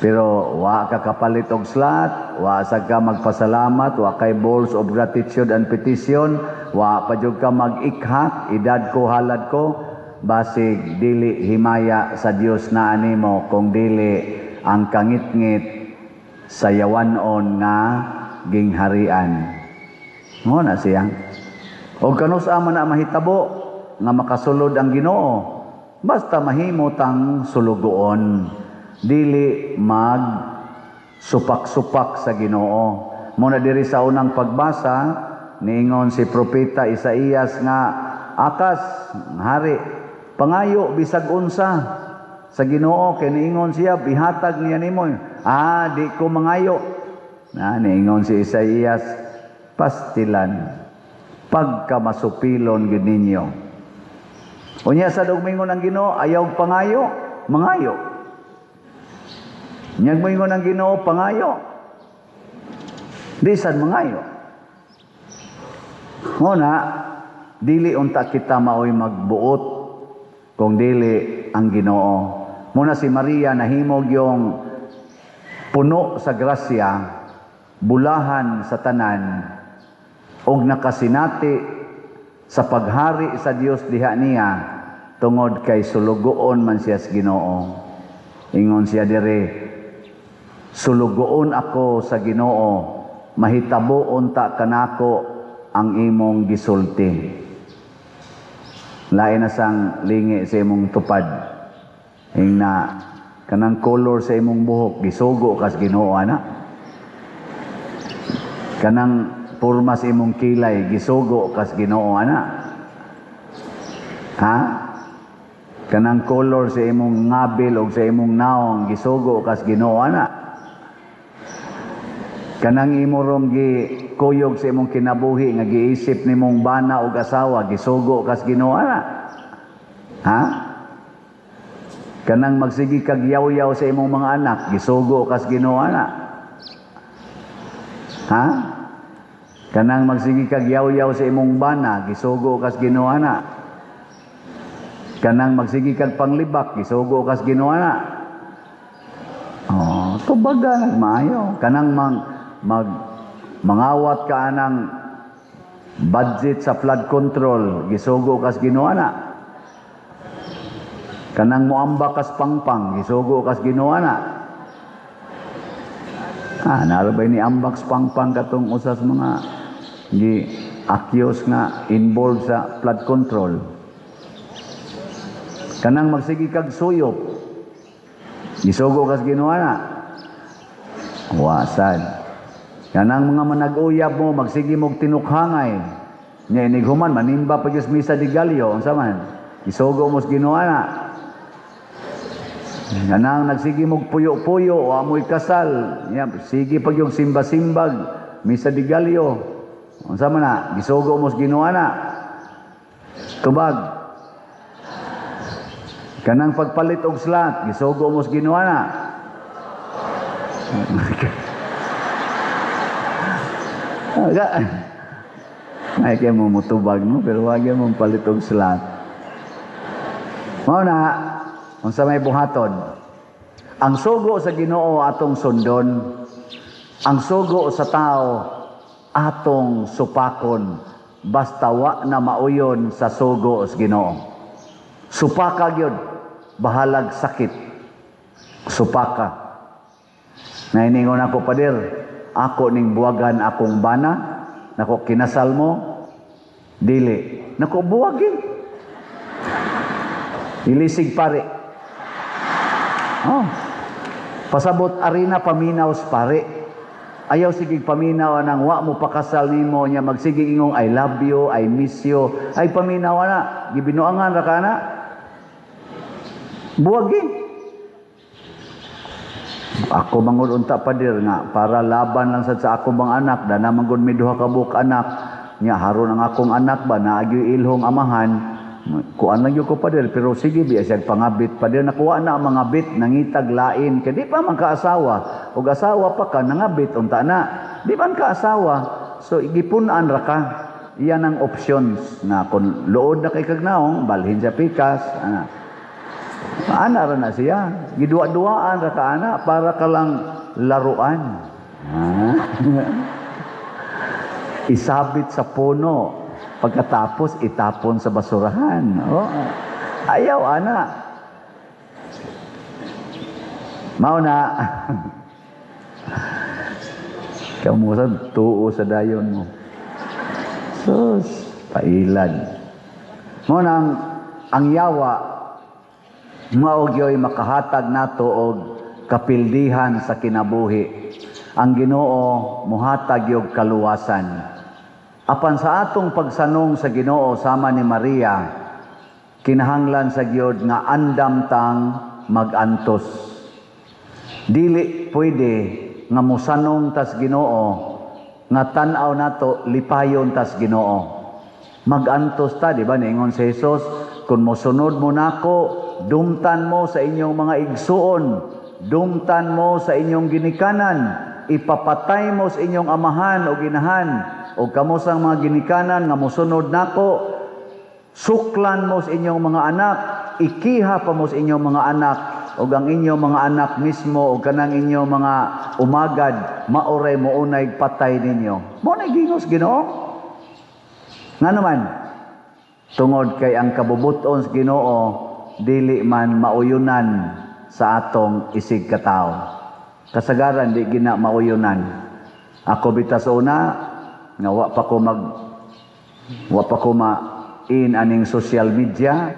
Pero wa ka kapalit og slot, wa sa ka magpasalamat, wa kay balls of gratitude and petition, wa pa jud ka mag-ikhak, edad ko halad ko, basig dili himaya sa Dios na animo kung dili ang kangit-ngit sa yawanon nga gingharian. Mo na siya. O kanusa man na mahitabo nga makasulod ang Ginoo, basta mahimo tang sulugoon, dili mag supak-supak sa Ginoo. Muna diri sa unang pagbasa, niingon si propeta Isaías nga akas hari pangayo bisag unsa sa Ginoo kay niingon siya bihatag niya nimo. Di ko mangayo. Niingon si Isaías pastilan pagkamasupilon gid ninyo. Unya sa dugmingon ang Ginoo ayaw pangayo, mangayo. Nyag mo ingon ang Ginoo pangayo. Di sad mangayo. Nguna, dili unta kita maoy magbuot kung dili ang Ginoo. Muna si Maria nahimog yung puno sa grasya, bulahan sa tanan, og nakasinati sa paghari sa Dios diha niya tungod kay sulugoon man siya sa Ginoo. Ingon siya dire, sulugoon ako sa Ginoo, mahitabo unta kanako ang imong gisulti. Lain na sang lingi sa imong tupad. Ing na kanang color sa imong buhok gisugo kas Ginoo ana. Kanang porma sa imong kilay gisugo kas Ginoo ana. Ha? Kanang color sa imong ngabil o sa imong naong gisugo kas Ginoo ana. Kanang imong gi kuyog sa imong kinabuhi nga giisip nimong bana o asawa gisugo kas Ginoo ana. Ha? Kanang magsigi kag yaw-yaw sa imong mga anak gisugo kas Ginoo ana. Ha? Kanang magsigi kag yaw-yaw sa imong bana gisugo kas Ginoo ana. Kanang magsigi kag panglibak gisugo kas Ginoo ana. Tubaga nagmaayo. Kanang mangawat ka anang budget sa flood control gisugo kas Ginoo ana. Kanang moamba kas pangpang gisugo kas Ginoo ana. Narabay ni ambak pangpang katong usas mga accused nga involved sa flood control. Kanang magsigi kag suyop gisugo kas Ginoo ana. Wasad. Kanang mga manag-uyab mo, magsigi mong tinukhangay. Nya inighuman, manimba pa Diyos misa di galyo. Unsa man? Isugo mo sa Ginoo ana. Kanang nagsigi mong puyo-puyo, o amoy kasal. Nya, sige pag yung simba-simbag, misa di galyo. Unsa man na? Isugo mo sa Ginoo ana. Tubag. Kanang pagpalit og slot, gisugo mo sa Ginoo ana. Ay kaya mo mutubag mo, pero wag yan mong palitog slot. Mao na, unsa may buhaton. Ang sugo sa Ginoo atong sundon, ang sugo sa tao atong supakon, basta wa na mauyon sa sugo sa Ginoo. Supaka gyud, bahalag sakit. Supaka. Nainingon ako padir, ako ning buwagan akong bana, nako kinasal mo, dili. Nako buwagin. Ilisig pare. Oh. Pasabot arena paminaw pare. Ayaw sige paminaw nang wa mo pakasal nimo nya magsige ingong I love you, I miss you. Ay paminaw na, gibinuangan ra kana. Buwagin. Ako mangud unta padir nga para laban lang sad sa ako bang anak dana man gud mi duha ka buok anak nya haron ang akong anak ba naagyo ilhong amahan. Kuan lang yung ko padir, pero sige biya siya pangabit padir, nakuha na ang mga bit, nangitag lain, kaya di pa man kaasawa, o asawa pa ka, nangabit, unta na, di man kaasawa, so igipunan ra ka, iyan ang options, na kung lood na kay kagnaong, balhin siya pikas, ana ra na siya, gidua-duaan ra ka ana, para ka lang laruan, isabit sa puno, pagkatapos itapon sa basurahan. Oh. Ayaw, ana. Mao na. Kamusan, tuo sa dayon mo. Sus, pailan. Mao na ang yawa, maugyo'y makahatag nato og kapildihan sa kinabuhi. Ang Ginoo muhatag yung kaluwasan. Apan sa atong pagsanong sa Ginoo sama ni Maria, kinahanglan sa Gyud nga andam tang magantos. Dili pwede nga mosanong tas Ginoo nga tan-aw nato lipayon tas Ginoo. Magantos ta, di ba niingon si Jesus, kung mosunod mo nako, dumtan mo sa inyong mga igsuon, dumtan mo sa inyong ginikanan, ipapatay mo sa inyong amahan o ginahan, o kamo sang mga ginikanan nga mosunod nako, suklan mo sa inyong mga anak, ikiha pa mo sa inyong mga anak, o ang inyong mga anak mismo, o kanang inyong mga umagad, maoray mo unay patay ninyo. Mo na gingos Ginoo. Nga naman, tungod kay ang kabubuton sa Ginoo, dili man mauyunan sa atong isig katao. Kasagaran, di gina mauyunan. Ako bitas una, nga wa pa ko ma-in aning social media,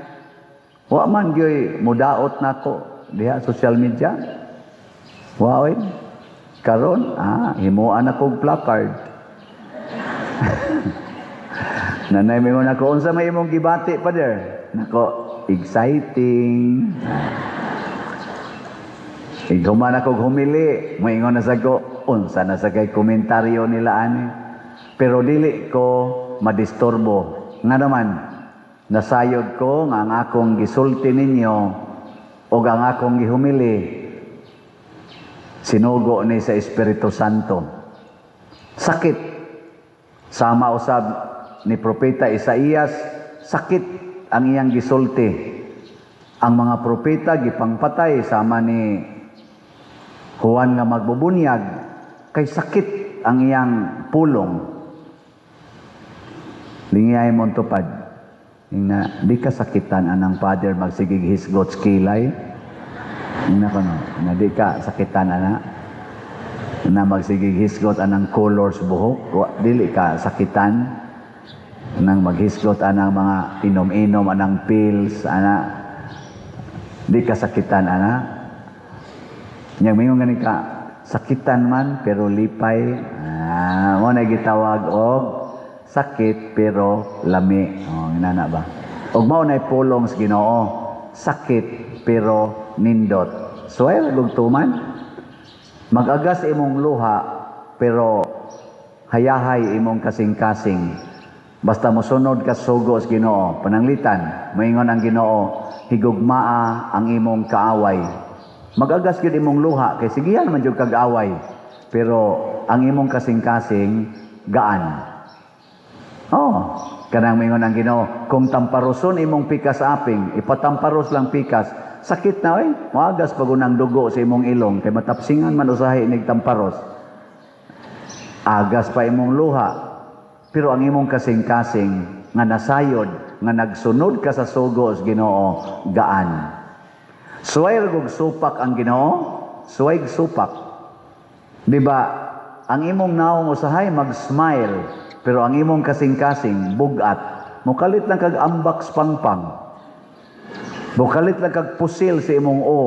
wa man gyoy mudaot nako diha social media. Wa oy karon himuan akong placard. Nanay mo nako unsa may imong gibati pa der? Nako exciting. Iguman ako humili, moingon na sa ko unsa na sa kay komentaryo nila ani. Pero dili ko madisturbo. Nga naman, nasayod ko nga ang akong gisulti ninyo o ang akong gihumili, sinugo ni sa Espiritu Santo. Sakit. Sama usab ni Propeta Isaías, sakit ang iyang gisulti. Ang mga propeta gipangpatay sama ni Juan nga magbubunyag, kay sakit ang iyang pulong. Lingiyay mo tupad. Na, di ka sakitan anang father magsigig hisgot kilay. Na ko no, na di ka sakitan ana. Na magsigig hisgot anang colors buhok. Dili ka sakitan nang maghisgot anang mga inom-inom anang pills ana. Di ka sakitan ana. Yang mingon gani ka sakitan man pero lipay. Mo na gitawag og sakit pero lami. Inana ba? Og mao nay pulong sa Ginoo. Sakit pero nindot. So ay gugtuman. Magagas imong luha pero hayahay imong kasing-kasing. Basta mosunod ka sugo sa Ginoo. Pananglitan, moingon ang Ginoo, higugmaa ang imong kaaway. Magagas gyud imong luha kay sigihan man jud kag-away. Pero ang imong kasing-kasing gaan. Kanang mingon ang Ginoo, kung tamparoson imong pikas aping, ipatamparos lang pikas, sakit na maagas pagunang dugo sa imong ilong, kay matapsingan man usahay inig tamparos. Agas pa imong luha, pero ang imong kasing-kasing, nga nasayod, nga nagsunod ka sa sugo sa Ginoo, gaan. Suway gug supak ang Ginoo, suway supak. Di ba, ang imong naong usahay mag-smile, pero ang imong kasing-kasing bugat. Mukalit lang kag ambak pangpang. Mukalit lang kag pusil sa imong o.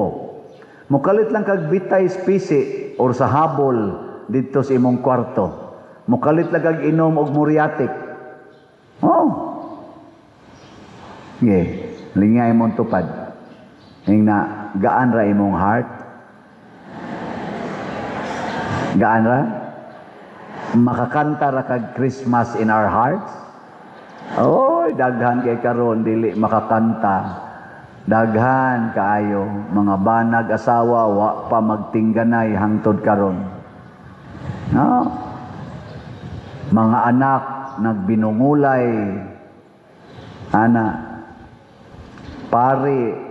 Mukalit lang kag bitay spisi or sa habol dito sa imong kwarto. Mukalit lang kag inom og muriatic. Oh. Yeah. Lingay mong tupad. Hing na gaan ra imong heart. Gaan ra? Makakanta ra kag Christmas in our hearts? Oy, daghan kay karon dili makakanta. Daghan kaayo mga banag asawa wa pa magtingganay hangtod karon. No? Mga anak nagbinungulay. Ana pare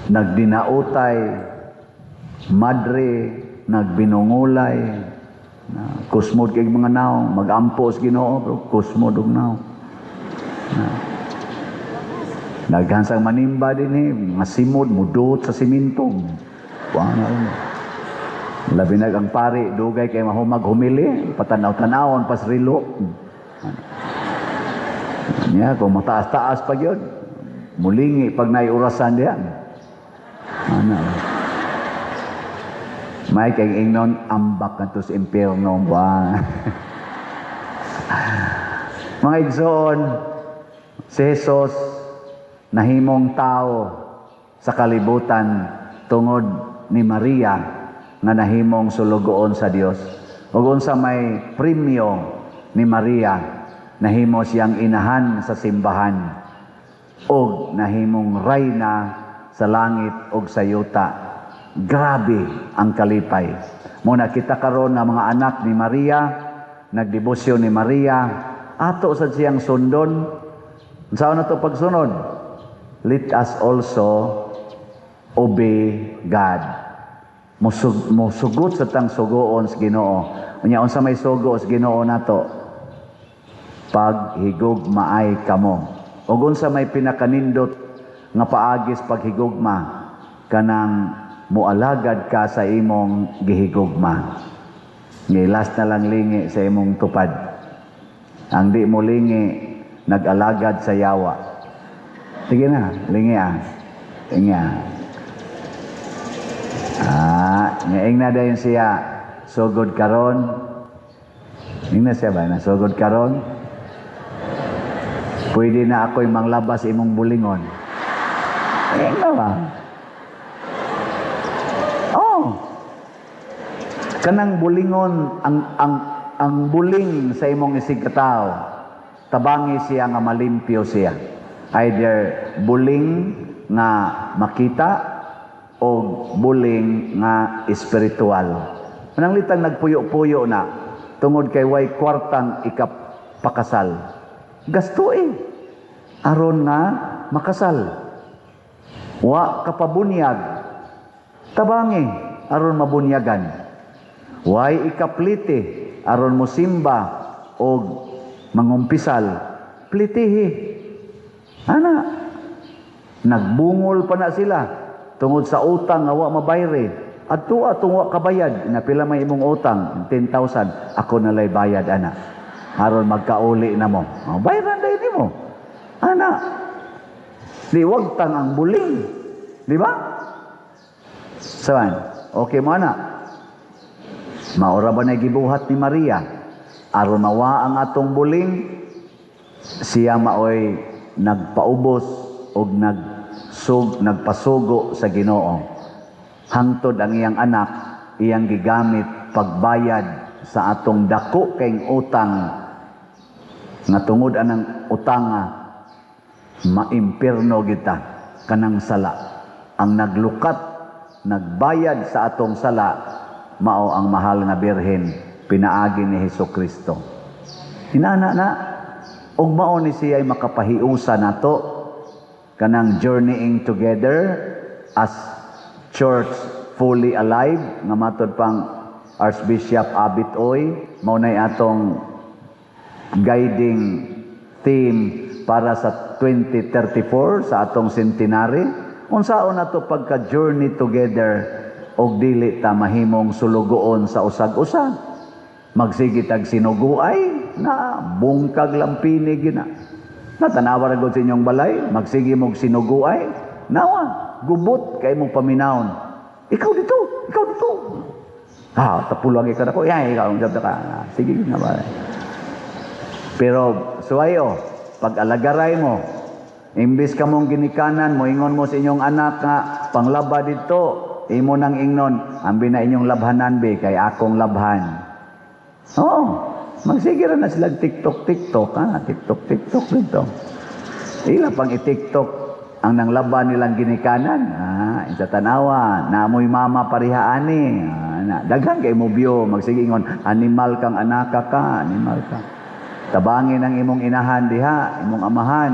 nagdinautay, madre nagbinungulay, kusmod kay mga naong magampo sa Ginoo pero kusmod og naong. Naghansang manimba din masimod mudot sa simento. Labi na ang pare dugay kay mahumag humili, patanaw-tanawon pas rilo. Niya kung mataas-taas pa yun, mulingi pag naiurasan diyan. Ano? May kay ingnon ambak kanto sa impyerno ba. Mga igsoon, si Jesus nahimong tao sa kalibutan tungod ni Maria nga nahimong sulugoon sa Dios. Ug unsa may premyo ni Maria, nahimo siyang inahan sa simbahan ug nahimong rayna sa langit ug sa yuta. Grabe ang kalipay. Muna kita karon na mga anak ni Maria, nagdebosyon ni Maria, ato sa siyang sundon. Saan na to pagsunod? Let us also obey God. Musugot sa tang sugoon sa Ginoo. Unya unsa may sugo sa Ginoo nato? Paghigugmaay kamo. Ug unsa may pinakanindot nga paagis paghigugma, kanang mualagad ka sa imong gihigugma. Ngilas na lang lingi sa imong tupad. Ang di mo lingi nag-alagad sa yawa. Sige na, lingi Lingi ngaing na dayon siya sugod karon. Ing na siya ba na sugod karon? Pwede na ako'y manglabas imong bulingon. Na ba? Kanang bulingon ang buling sa imong isig katao, tabangi siya nga malimpyo siya. Either buling nga makita o buling nga espiritual. Mananglitang nagpuyo-puyo na tungod kay way kwartang ikapakasal. Gastuin aron nga makasal. Wa kapabunyag, tabangi aron mabunyagan. Way ikapliti aron mo simba o mangumpisal, plitihi. Ana, nagbungol pa na sila tungod sa utang nga wa mabayre. Adto atong wa kabayad, napila may imong utang 10,000, ako nalay bayad ana. Aron magkauli na mo. Bayaran dai nimo. Ana. Di wag tang ang buling. Di ba? Saan? Okay mo ana. Maura ba na gibuhat ni Maria? Aron mawa ang atong buling, siya maoy nagpaubos o nagpasugo sa Ginoo. Hangtod ang iyang anak, iyang gigamit pagbayad sa atong dako kayong utang, nga tungod anang utanga, maimpirno kita, kanang sala. Ang naglukat, nagbayad sa atong sala, mao ang mahal nga birhen, pinaagi ni Hesukristo. Hinana na, ug mao ni siya ay makapahiusa nato kanang journeying together as church fully alive, nga matod pang Archbishop Abit Oy, mao nay atong guiding theme para sa 2034 sa atong centenary. Unsaon nato pagka journey together og dili ta mahimong sulugoon sa usag-usag. Magsigit ag sinuguay na bungkag lampini gina. Natanawa ra gud sa inyong balay, magsige mog sinuguay, nawa gubot kay mong paminawon. Ikaw dito, ikaw dito. Tapulang ikaw ako. Ikaw ang jabda ka. Sige nga ba. Pero suwayo, pag alagaray mo, imbis ka mong ginikanan, moingon mo sa inyong anak nga, panglaba dito, imo nang ingnon, ambi na inyong labhanan be, kay akong labhan. Magsige ra na sila TikTok, TikTok dito. Ila pang i-TikTok ang nanglaban nilang ginikanan. Sa tanawa, naamoy mama parihaani. Daghan kay mo view, magsige ingon, animal kang anaka ka, animal ka. Tabangin ang imong inahan diha, imong amahan.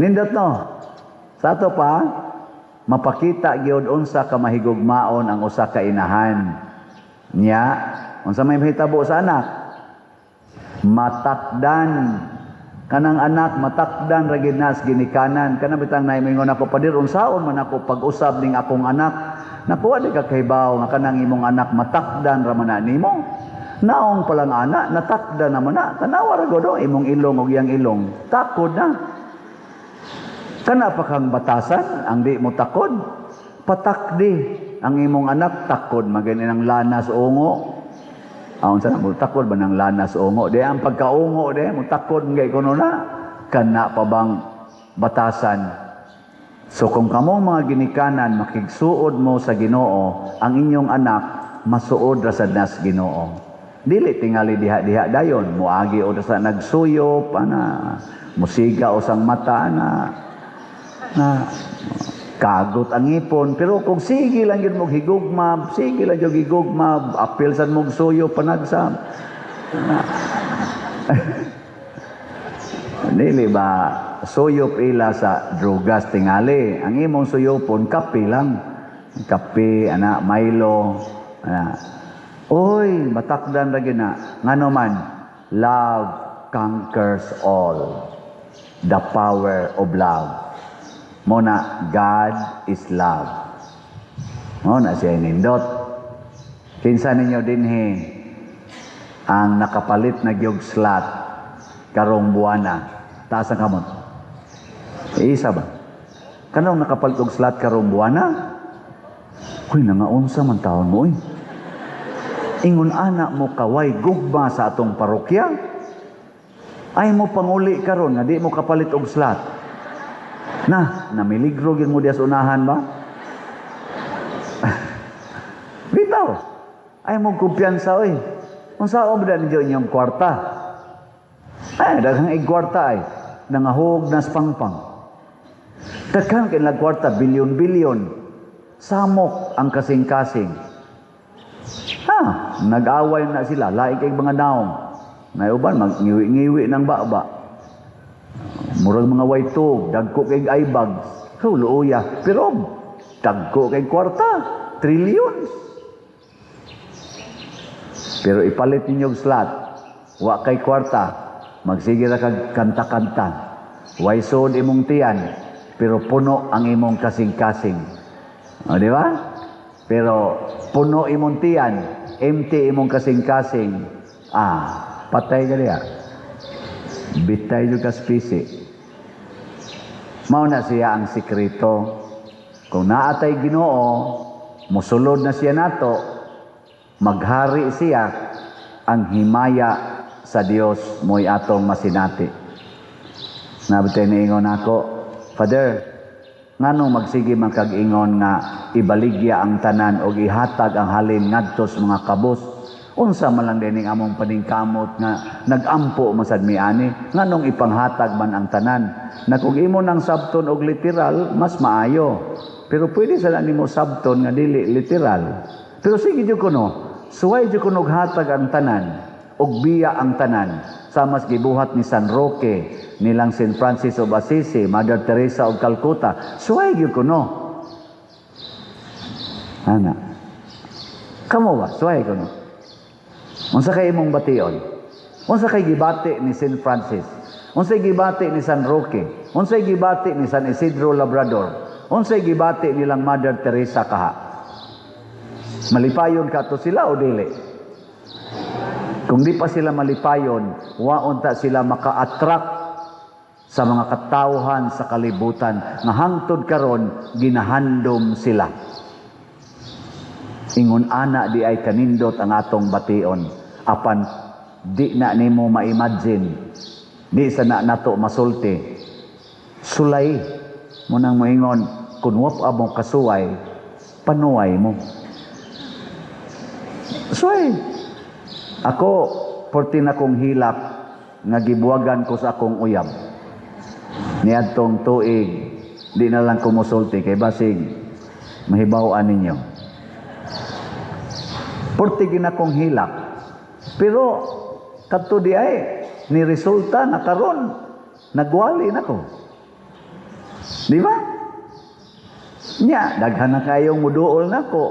Nindot no. Sa ato pa, mapakita gyud unsa ka mahigugmaon ang usa ka inahan. Nya, unsa may mahitabo sa anak? Matakdan. Kanang anak matakdan ra gid nas ginikanan. Kana bitang naimingon ako padir unsaon man ako pag-usab ning akong anak. Nakuha di ka kahibaw nga kanang imong anak matakdan ra man nimo. Naong palang anak natakdan naman na. Tanawa ra gud imong ilong ug iyang ilong. Takod na. Kana pa kang batasan ang di mo takod. Patakdi ang imong anak takod magani ng lanas ungo. Unsa na mo takod ba ng lanas ungo? Di ang pagkaungo di mo takod ngay kuno na. Kana pa bang batasan? So kung kamong mga ginikanan makigsuod mo sa Ginoo, ang inyong anak masuod ra sad nas Ginoo. Dili tingali diha-diha dayon, muagi o sa nagsuyop musiga o sang mata na kagot ang ipon. Pero kung sige lang yun mong higugma, sige lang yung higugma, apil sa mong suyo, panagsam. Dili ba, suyop ila sa drugas tingali. Ang imong suyopon, kape lang. Kape, Milo. Oy, matakdan lagi na. Nga naman, love conquers all. The power of love. Muna, God is love. Muna siya inindot. Kinsa ninyo dinhi ang nakapalit na gyug slot karong buwana. Taas ang kamot. Isa ba? Kanong nakapalit og slot karong buwana? Uy, nangaunsa man taon mo, Ingon anak mo kaway gugma sa atong parokya. Ay mo panguli karon nga di mo kapalit og slot. Namiligro yun mo diya sa unahan ba? Bitaw. Ay mong kumpiyansa, Kung saan mo dahil niyo inyong kwarta? Daghang kwarta nangahog na spangpang. Daghang kailang kwarta, bilyon-bilyon. Samok ang kasing-kasing. Nag-away na sila, laik kay mga naong. Naiuban, mag-ngiwi-ngiwi ng baba. Murag mga waytog, dagko kay aibag. Luuya. Pero, dagko kay kwarta. Trillions. Pero ipalit ninyo slot. Wa kay kwarta. Magsige ra kag kanta-kanta. Way sod imong tiyan. Pero puno ang imong kasing-kasing. Di ba? Pero, puno imong tiyan. Empty imong kasing-kasing. Patay ka niya. Bitay yung kaspisi. Mao na siya ang sikreto. Kung naatay Ginoo, musulod na siya nato, maghari siya, ang himaya sa Dios mo'y atong masinati. Nabitay ni ingon ako, Father, nganong magsige man kag ingon nga ibaligya ang tanan o ihatag ang halin ngadtos mga kabus? Unsa man lang dining among paningkamot nga nagampo masad miani, nganong ipanghatag man ang tanan? Na kung imo nang sabton og literal, mas maayo. Pero pwede sa nimo sabton nga dili literal. Pero sige jud kuno, suway jud kuno hatag ang tanan og biya ang tanan. Samas gibuhat ni San Roque, nilang St. Francis of Assisi, Mother Teresa of Calcutta. Suway jud kuno. Kamo ba? Suway kuno. Unsa kay imong bation? Unsa kay gibati ni St. Francis? Unsay gibati ni San Roque? Unsay gibati ni San Isidro Labrador? Unsay gibati nilang Mother Teresa kaha? Malipayon ka to sila o dili? Kung di pa sila malipayon, waon ta sila maka-attract sa mga katawhan sa kalibutan nga hangtod karon ginahandom sila. Ingon ana di ay kanindot ang atong bation apan di na nimo ma-imagine, di sa na nato masulti. Sulay mo nang moingon kun wa mo kasuway panuway mo. Suway. Ako, 14 akong hilak nga gibuwagan ko sa akong uyab. Niadtong tuig, di na lang kumusulti kay basig mahibaw-an ninyo. 40 gin akong hilak. Pero kadto di ay ni resulta na karon nagwali nako. Di ba? Nya daghan na kayong muduol nako.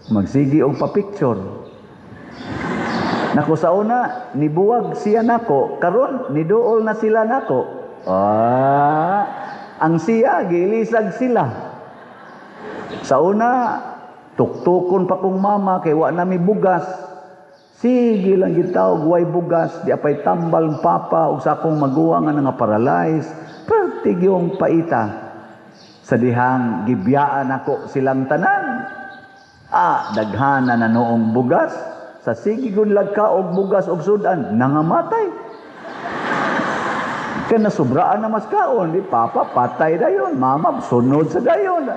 Magsigi og pa-picture. Nako sa una, nibuwag siya nako, karon niduol na sila nako. Ang siya, gilisag sila. Sa una, tuktukon pa kong mama, kay wa na mi bugas. Sige lang gitawag, way bugas, di apay tambal ng papa, o sa akong maguwa nga nga paralyzed. Pertig yung paita. Sa dihang gibyaan ako silang tanan. Daghana na noong bugas. Sa sige gunlag ka og bugas og sudan, nangamatay. Kaya nasubraan na mas kaon, di papa, patay dayon, mama, sunod sa dayon.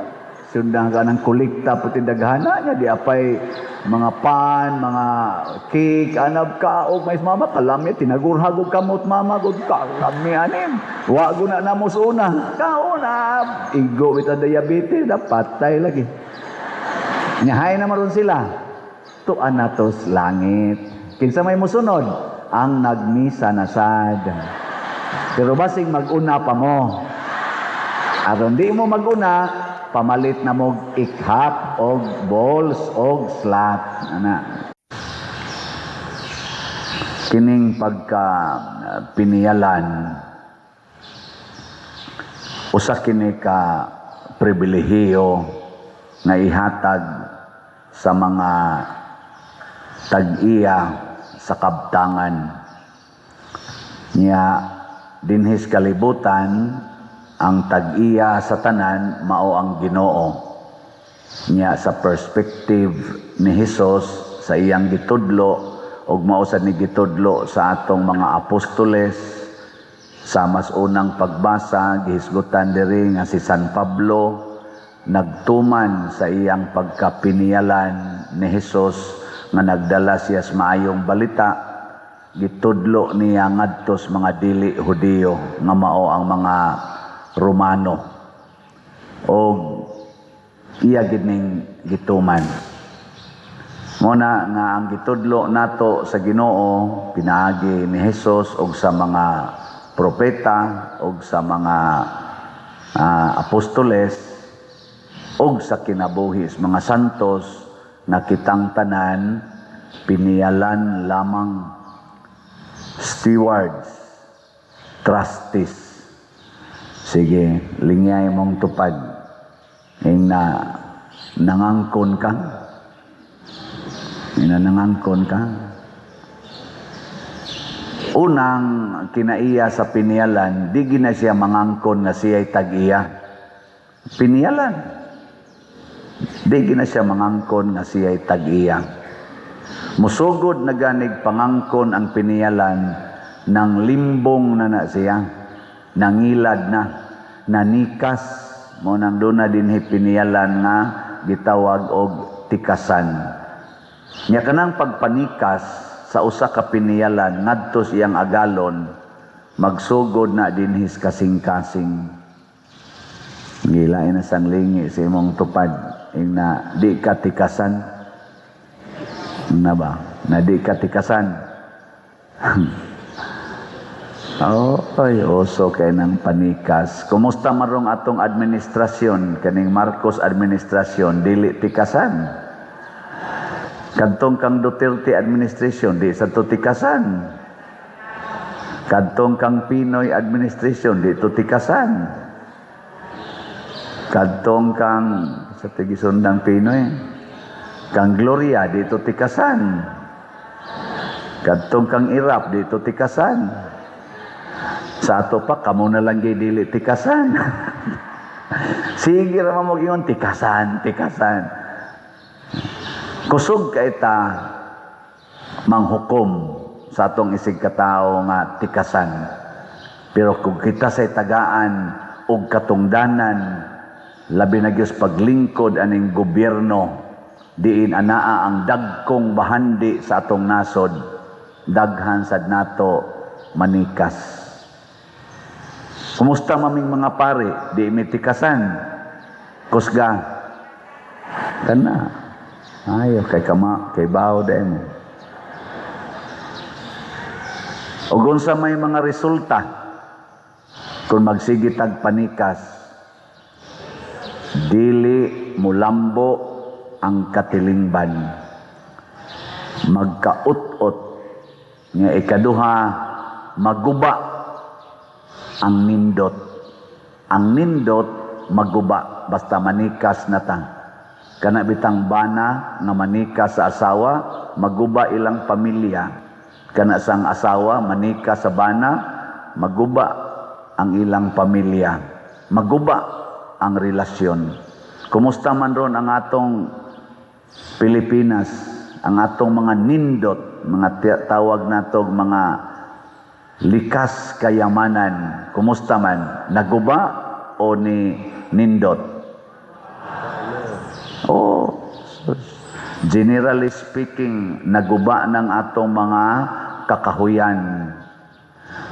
Sundan ka ng kulikta, puti daghana niya, di apay mga pan, mga cake, anab ka, og mais mama, kalami, tinagurhagog kamot mama, gud kalami anim. Wago na namos una, kaon igo ita diabetes, patay lagi. Nyahay na maron sila. Tuan natos langit. Kinsa may musunod? Ang nagmisa na sad. Pero basig maguna pa mo. Aron di mo maguna, pamalit na mo ikhap og balls og slot. Kining pagka piniyalan, usa kini ka pribilehiyo nga ihatag sa mga tag-iya sa kabtangan. Niya dinhis kalibutan ang tag-iya sa tanan mao ang Ginoo. Niya sa perspective ni Hesus sa iyang gitudlo ug mao sad ni gitudlo sa atong mga apostoles sa mas unang pagbasa gihisgutan diri nga si San Pablo nagtuman sa iyang pagkapiniyalan ni Hesus nga nagdala siya sa maayong balita, gitudlo niya ngadto sa mga dili Hudiyo nga mao ang mga Romano. O iya gid ning gituman. Muna nga ang gitudlo nato sa Ginoo pinaagi ni Hesus og sa mga propeta og sa mga apostoles og sa kinabuhi sa mga santos na kitang tanan piniyalan lamang stewards, trustees. Sige, linyay mong tupad. Ing nangangkon ka. Nangangkon ka. Unang kinaiya sa piniyalan, di gina siya mangangkon na siya'y tag-iya. Piniyalan. Di gina siya mangangkon nga siya'y tag-iya. Musugod na ganig pangangkon ang piniyalan ng limbong na siya. Nangilad na. Nanikas. Mo nang doon na din piniyalan nga gitawag og tikasan. Nya kanang pagpanikas sa usa ka piniyalan ngadto siyang agalon magsugod na din his kasing-kasing. Gilain na sang lingi sa imong tupad ing na di katikasan na ba na di katikasan. Ay oso kay nang panikas. Kumusta marong atong administrasyon kaning Marcos administrasyon dili tikasan. Kadtong kang Duterte administration di sa to tikasan. Kadtong kang Pinoy administration di to tikasan. Kadtong kang sa tigisundang Pinoy, kang Gloria dito tikasan. Kadtong kang Irap dito tikasan. Sa ato pa kamo na lang gay dili tikasan. Sige ra mo giyon tikasan. Kusog kay ta manghukom sa atong isig katao nga tikasan. Pero kung kita sa tagaan og katungdanan, labi na gyud paglingkod aning gobyerno, diin anaa ang dagkong bahandi sa atong nasod, daghan sad nato manikas. Kumusta maming mga pare, di mitikasan, kusga, kana, ayo kay kama, kay bao dahil mo. O sa may mga resulta, kung magsigitag panikas, dili mulambo ang katilingban. Magkaut-ut, nga ikaduha, maguba ang nindot. Ang nindot, maguba, basta manikas na ta. Kana bitang bana nga manikas sa asawa, maguba ilang pamilya. Kana sang asawa, manika sa bana, maguba ang ilang pamilya. Maguba ang relasyon. Kumusta man ron ang atong Pilipinas, ang atong mga nindot, mga tawag natong mga likas kayamanan. Kumusta man? Naguba o ni nindot? Oh, generally speaking, naguba ng atong mga kakahuyan.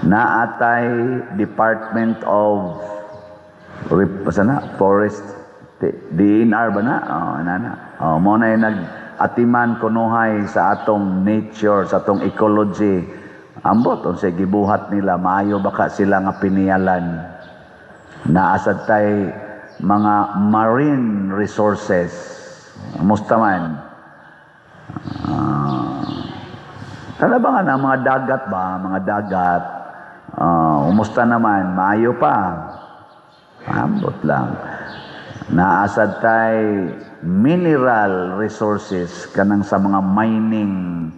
Naatay Department of Forest, DNR ba na? Mo na yung nag-atiman kunuhay sa atong nature, sa atong ecology. Ambot, o sige, gibuhat nila, maayo baka sila nga piniyalan. Naasad tay mga marine resources. Musta man? Tala ba nga na, mga dagat ba? Mga dagat. Umusta naman? Maayo pa. Ambot lang. Naasad tay mineral resources kanang sa mga mining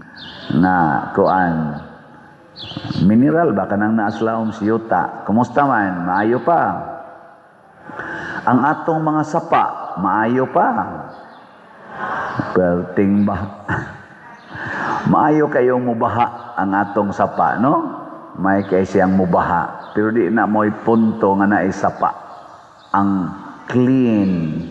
na kuan. Mineral ba kanang naaslaom siyuta? Kumusta man? Maayo pa. Ang atong mga sapa, maayo pa. Perting ba? Maayo kayong mubaha ang atong sapa, no? May kay siyang mubaha. Pero di na mo'y punto nga na sapa. Ang clean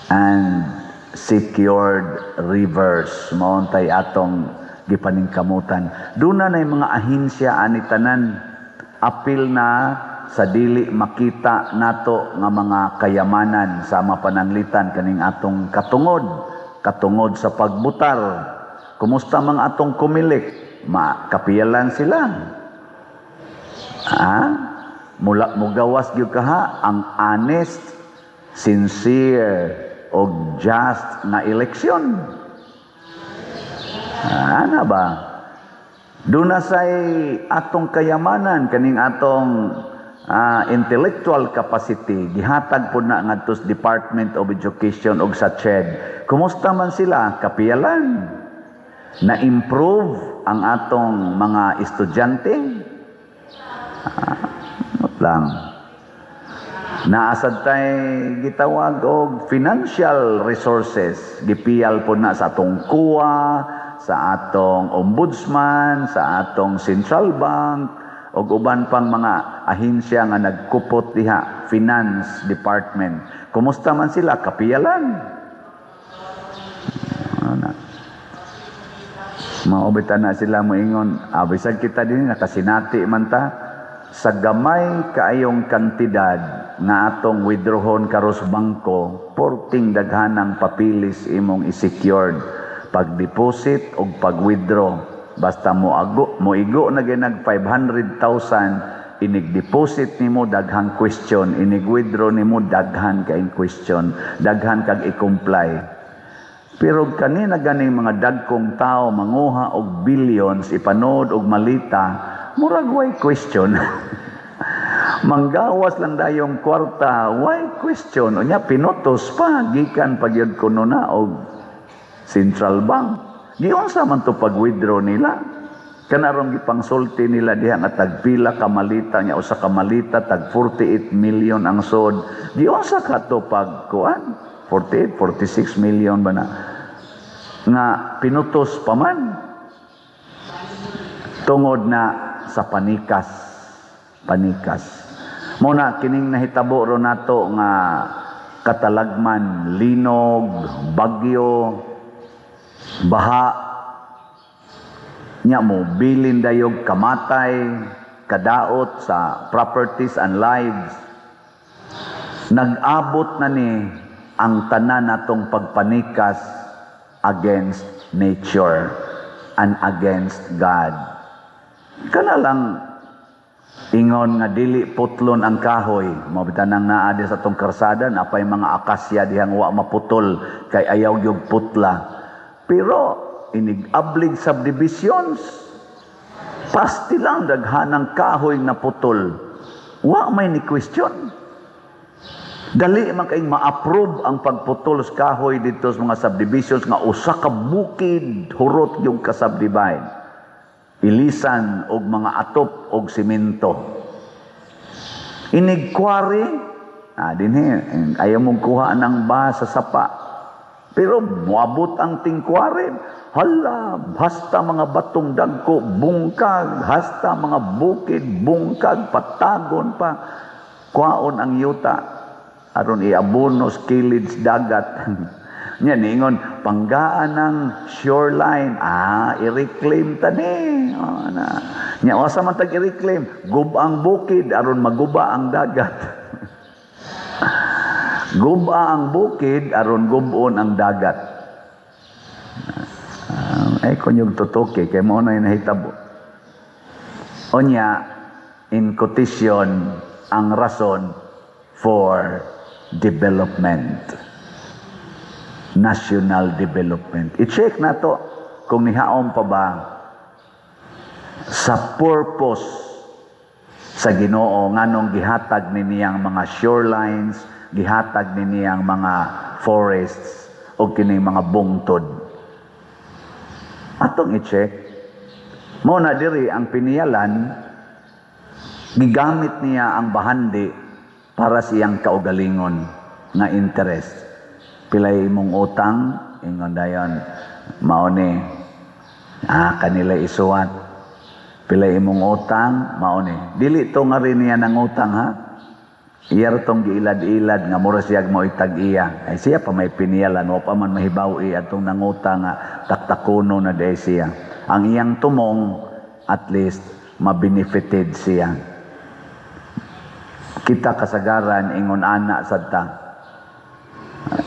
and secured rivers. Mauntay atong gipaningkamutan. Doon na yung mga ahinsya anitanan. Apil na sa dili makita nato nga mga kayamanan sa mapananglitan kaning atong katungod sa pagbutar. Kumusta mga atong kumilik? Makapiyalan sila. Mula mugawas gyud kaha ang honest, sincere o just na eleksyon. Ana ba? Doon na say atong kayamanan kaning atong intellectual capacity gihatag po na ngadto sa Department of Education og sa CHED. Kumusta man sila? Kapiyalan. Na-improve ang atong mga estudyante. Lang. Naasad tay gitawag og financial resources. Gipiyal po na sa atong kuwa, sa atong ombudsman, sa atong central bank, o uban pang mga ahinsya nga nagkupot diha, finance department. Kumusta man sila? Kapiyalan. Maubitan na sila moingon, bisag kita din nakasinati man ta sa gamay kaayong kantidad nga atong withdrawon karos bangko, porting daghanang papilis imong i-secured pag-deposit o pag-withdraw. Basta mo igo na ginag 500,000, inig-deposit nimo daghang question, inig-withdraw nimo daghan kaing question, daghan kag i-comply. Pero kanina ganing mga dagkong tao manguha og billions ipanood og malita, murag way question. Manggawas lang dayong kwarta, why question? Unya pinutos pa gikan pagyud kuno na og Central Bank. Giunsa man to pag-withdraw nila? Kanarong gipangsulti nila diha nga tagpila ka malita nya usa ka malita tag 48 million ang sod. Giunsa ka to pagkuan? 48, 46 million ba na? Nga pinutos pa man. Tungod na sa panikas. Muna kining nahitabo ro nato nga katalagman, linog, bagyo, baha, nya mo bilin dayog kamatay, kadaot sa properties and lives. Nag-abot na ni ang tanan natong pagpanikas against nature and against God. Kana lang ingon nga dili putlon ang kahoy, mabitanang naa di sa tong karsada napay mga akasya dihang wa maputol kay ayaw gyud putla. Pero inigablig subdivisions, pasti lang daghanang kahoy na putol. Wa may ni question. Dali man kay ma-approve ang pagputol sa kahoy dito sa mga subdivisions nga usa ka bukid hurot yung kasubdivide. Ilisan og mga atop og simento. Inigkwari, dinhi ayaw mong kuha ng sa sapa. Pero muabot ang tingkwari. Hala, hasta mga batong dagko bungkag, hasta mga bukid bungkag, patagon pa. Kuhaon ang yuta aron iabonos kilid dagat. Nya ningon panggaan ng shoreline, i-reclaim tani. Nya wasa man tag i-reclaim, gubang bukid aron maguba ang dagat. Guba ang bukid aron gubon ang dagat. Ay kunyog tutuki kay mo na nahitabo. Onya in quotation ang rason for development. National development. I-check na to kung nihaon pa ba sa purpose sa Ginoo nganong gihatag niniyang mga shorelines, gihatag niniyang mga forests o kining mga bungtod. Atong i-check. Mo na diri ang piniyalan gigamit niya ang bahandi para siyang kaugalingon nga interest. Pilay mong utang, ingon dayon, mauni, kanila isuwat. Pilay mong utang, mauni. Dili to nga rin niya ng utang, ha? Iyar tong giilad-ilad, nga mura siyag mo itag-iya. Ay siya pa may piniyalan, o pa man mahibawi atong nangutang nga taktakuno na day siya. Ang iyang tumong, at least, mabenefited siya. Kita kasagaran, ingon anak sa ta.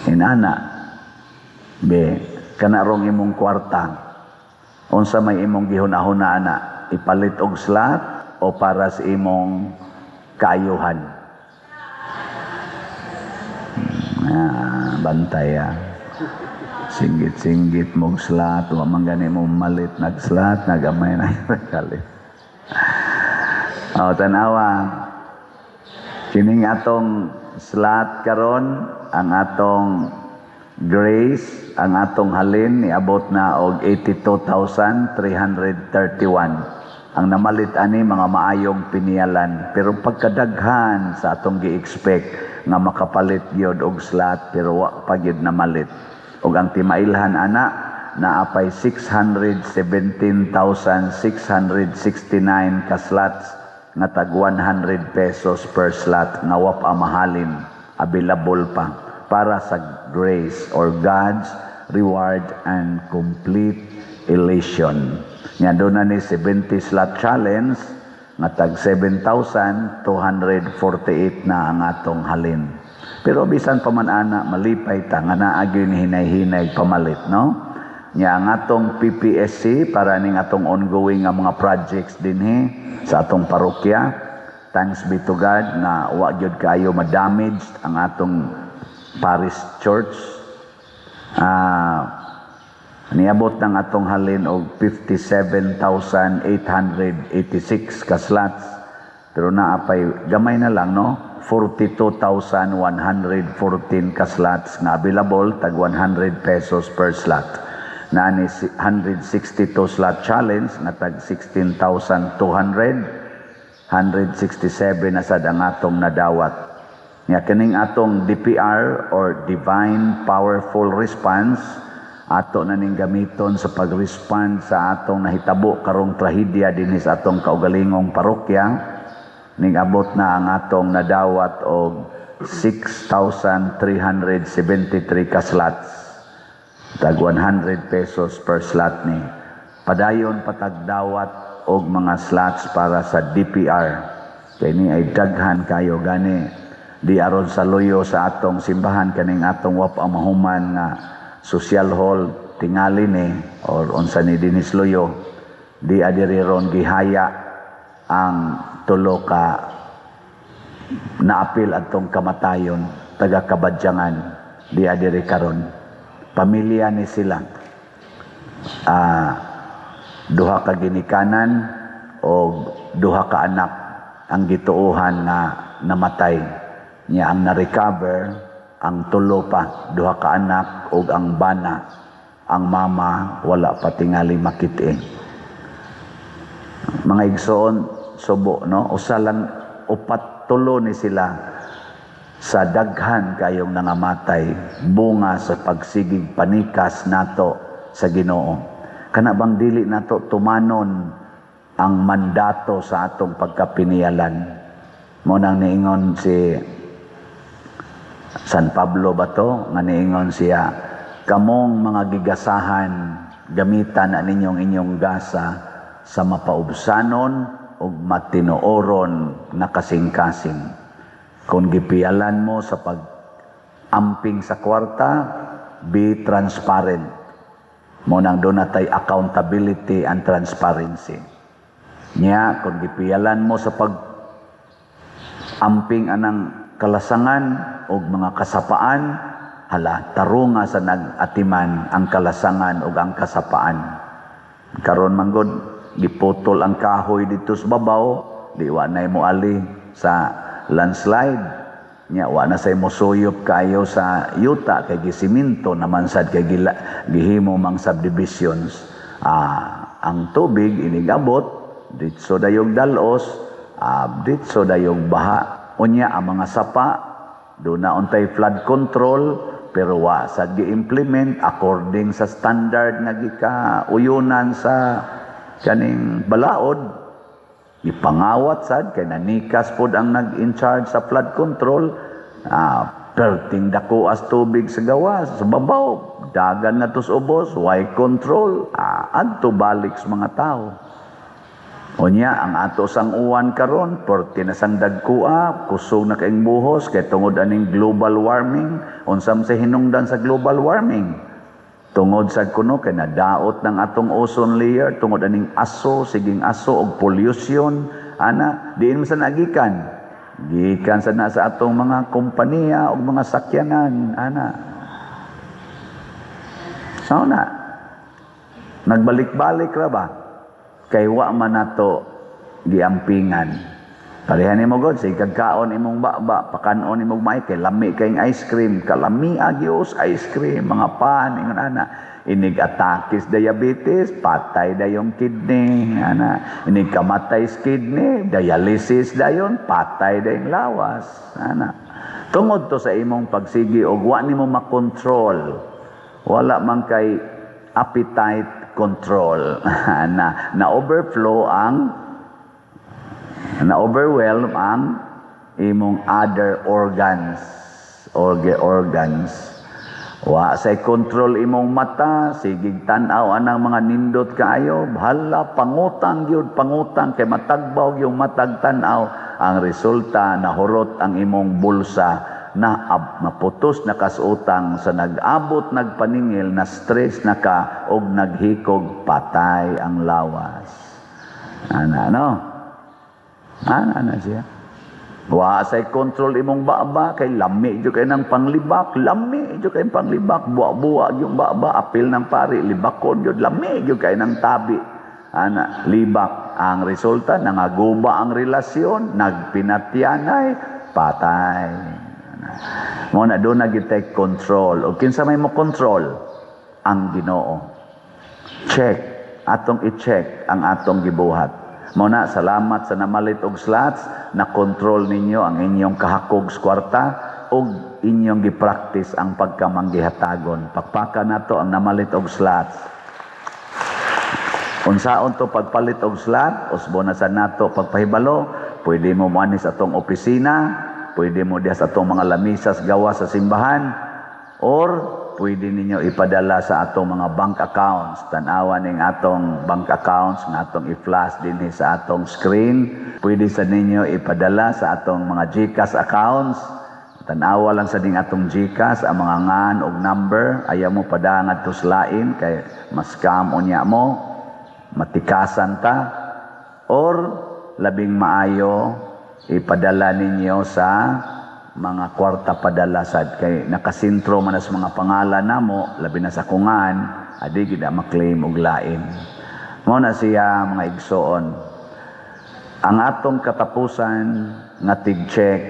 Inana be kanarong imong kwarta unsa may imong gihuna-huna ana ipalit og slot o para sa imong kaayuhan. Bantay singgit mong slot wa man gani mo malit nag slot nagamay na kali. Tanawa kining atong slot karon ang atong grace, ang atong halin niabot na og 82,331. Ang namalit ani mga maayong piniyalan, pero pagkadaghan sa atong gi-expect nga makapalit gyud og slot pero wa pa gyud namalit. Og ang timailhan ana naapay 617,669 ka slots nga tag 100 pesos per slot nga wa pa mahalin. Available pa para sa grace or God's reward and complete elation. Nya doon na ni 70 slot challenge nga tag 7,248 na ang atong halin. Pero bisan pa man ana malipay ta nga naa gyud ni hinay-hinay pamalit, no? Nya ang atong PPSC para ning atong ongoing nga mga projects dinhi sa atong parokya. Thanks be to God na wa gyud kayo ma-damage ang atong parish church. Niabot ng atong halin og 57,886 ka slots Pero naapay gamay na lang no. 42,114 ka slots nga available, tag 100 pesos per slot. Nani 162 slot challenge nga tag 16,200, 167 na sad ang atong nadawat. Nya kining atong DPR or Divine Powerful Response ato na ning gamiton sa pag-respond sa atong nahitabo karong trahedya dinhi sa atong kaugalingong parokya. Ning abot na ang atong nadawat og 6,373 ka slots. Tag 100 pesos per slot ni. Padayon patagdawat og mga slots para sa DPR. Kay ni ay daghan kayo gani. Di aron sa luyo sa atong simbahan kaning atong wap ang mahuman nga social hall tingali ni or unsa ni dinis luyo. Di adiri ron gihaya ang tulo ka naapil atong kamatayon taga Kabadyangan di adiri karon pamilya ni sila duha ka ginikanan o duha ka anak ang gituohan nga namatay niya ang na-recover ang tulo pa duha ka anak o ang bana ang mama wala pa tingali makit mga igsoon subo no usa lang upat tulo ni sila sa daghan kayong nangamatay bunga sa pagsigig panikas nato sa Ginoo. Kana bang dili nato tumanon ang mandato sa atong pagkapinialan. Mo nang niingon si San Pablo ba to nga niingon siya kamong mga gigasahan gamitan na ninyong inyong gasa sa mapaubsanon o matinooron na kasing-kasing. Kung gipialan mo sa pag-amping sa kwarta, be transparent. Mo nang doon natay accountability and transparency. Nya, kung gipialan mo sa pag-amping anang kalasangan o mga kasapaan, hala, tarunga sa nag-atiman ang kalasangan o ang kasapaan. Karon manggod, giputol ang kahoy dito sa babaw, di wa na mo ali sa landslide. Nya wa na say mo suyop kayo sa yuta kay gisiminto naman sad kay gihimo mang subdivisions. Ang tubig inigabot ditso dayog dalos, ditso dayog baha. Unya ang mga sapa do na untay flood control pero wa sad gi-implement according sa standard nga gikauyunan sa kaning balaod. Ipangawat sad kay nanikas pod ang nag-in-charge sa flood control. Perting dako as tubig sa gawas sa babaw, dagan nga tus ubos, why control? Adto balik sa mga tao. Unya ang ato sang uwan karon porti na sang dagkua, kusog na kaing buhos kay tungod aning global warming. Unsam sa hinungdan sa global warming? Tungod sa kuno kay nadaot ng atong ozone layer, tungod aning aso, siging aso og pollution, ana diin man sa nagikan. Gikan sa na sa atong mga kompanya og mga sakyanan, ana. So na. Nagbalik-balik ra ba? Kay wa man nato giampingan. Parehan ni mo god sa ikagkaon imong baba, pakanon imong may kay lami kayong ice cream, kalami agios ice cream, mga pan ingon ana. Inig atakis diabetes, patay dayong kidney, ana. Inig kamatay sa kidney, dialysis dayon, patay dayong lawas, ana. Tungod to sa imong pagsigi og wa nimo makontrol. Wala man kay appetite control. na overflow na-overwhelm ang imong other organs. Wa say control imong mata, sigig tan-aw anang mga nindot kaayo, hala pangutang kay matagbaw yung matag tan-aw. Ang resulta nahurot ang imong bulsa na maputos na kasutang sa nag-abot nagpaningil na stress na ka og naghikog patay ang lawas. Ana siya. Wa say control imong baba kay lami jud kay nang panglibak, buwa-buwa yung baba apil ng pari libakon jud lami jud kay nang tabi. ana libak ang resulta, nangaguba ang relasyon, nagpinatyanay, patay. Mo na doon nag-take control. O kinsa may mo control? Ang Ginoo. Check. Atong i-check ang atong gibuhat. Mo na, salamat sa namalit og slots, na-control ninyo ang inyong kahakog sa kwarta, o inyong gipractice ang pagkamanggihatagon. Pakpaka na to ang namalit og slots. Unsaon to pagpalit og slot, usbo na sa nato pagpahibalo, pwede mo manis atong opisina, pwede mo diha sa atong mga lamisas gawa sa simbahan, or pwede ninyo ipadala sa atong mga bank accounts. Tanawa ning atong bank accounts nga atong i-flash dinhi sa atong screen. Pwede sa ninyo ipadala sa atong mga GCash accounts. Tanawa lang sa ding atong GCash ang mga ngan og number. Ayaw mo padangat to slain kay mas scam unya mo, matikasan ta, or labing maayo ipadala ninyo sa mga kwarta padala sad kay nakasintro man sa mga pangalan namo, labi na sa kungan, adi gid ma-claim og lain. Mao na siya mga igsoon. Ang atong katapusan nga tig-check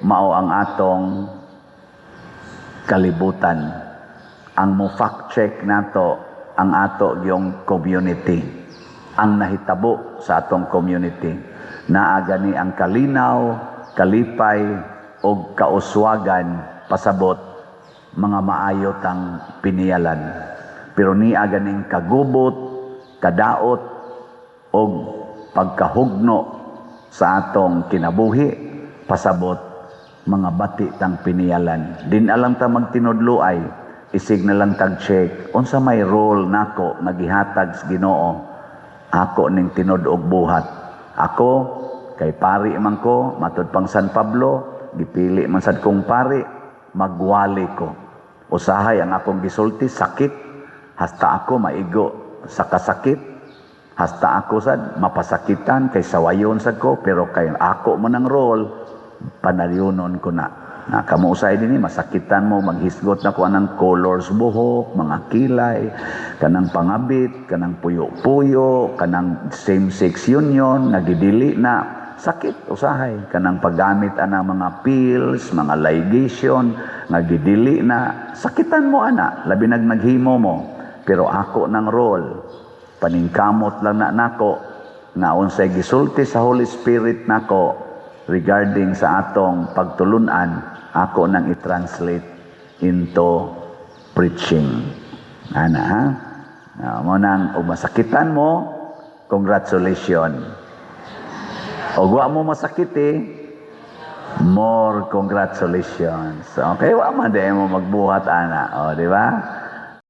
mao ang atong kalibutan. Ang mo fact check nato ang ato yung community, ang nahitabo sa atong community. Naa gani ang kalinaw, kalipay o kauswagan pasabot mga maayot ang piniyalan. Pero niya ganing kagubot, kadaot o pagkahugno sa atong kinabuhi pasabot mga bati tang piniyalan. Din alam ta magtinudlo ay isig na lang tag check unsa may role nako nagihatag sa Ginoo. Ako ning tinud og buhat. Ako kay pari man ko matud pang San Pablo, gipili man sad kong pari, magwali ko. Usahay ang akong gisulti sakit, hasta ako maigo sa kasakit, hasta ako sad mapasakitan kay sawayon sad ko, pero kay ako mo ng role panalyunon ko na. Na kamo usay dinhi masakitan mo, maghisgot na ko anang colors buhok, mga kilay, kanang pangabit, kanang puyo-puyo, kanang same-sex union, nagidili na. Sakit usahay kanang paggamit anang mga pills, mga ligation, nagidili na. Sakitan mo ana, labi naghimo mo. Pero ako ng role, paningkamot lang na nako, na unsay gisulti sa Holy Spirit nako regarding sa atong pagtulunan, ako nang i-translate into preaching. Ana ha? Mo nang og masakitan mo, congratulations. O wa mo masakiti, more congratulations. Okay, wa man mo magbuhat ana, o di ba?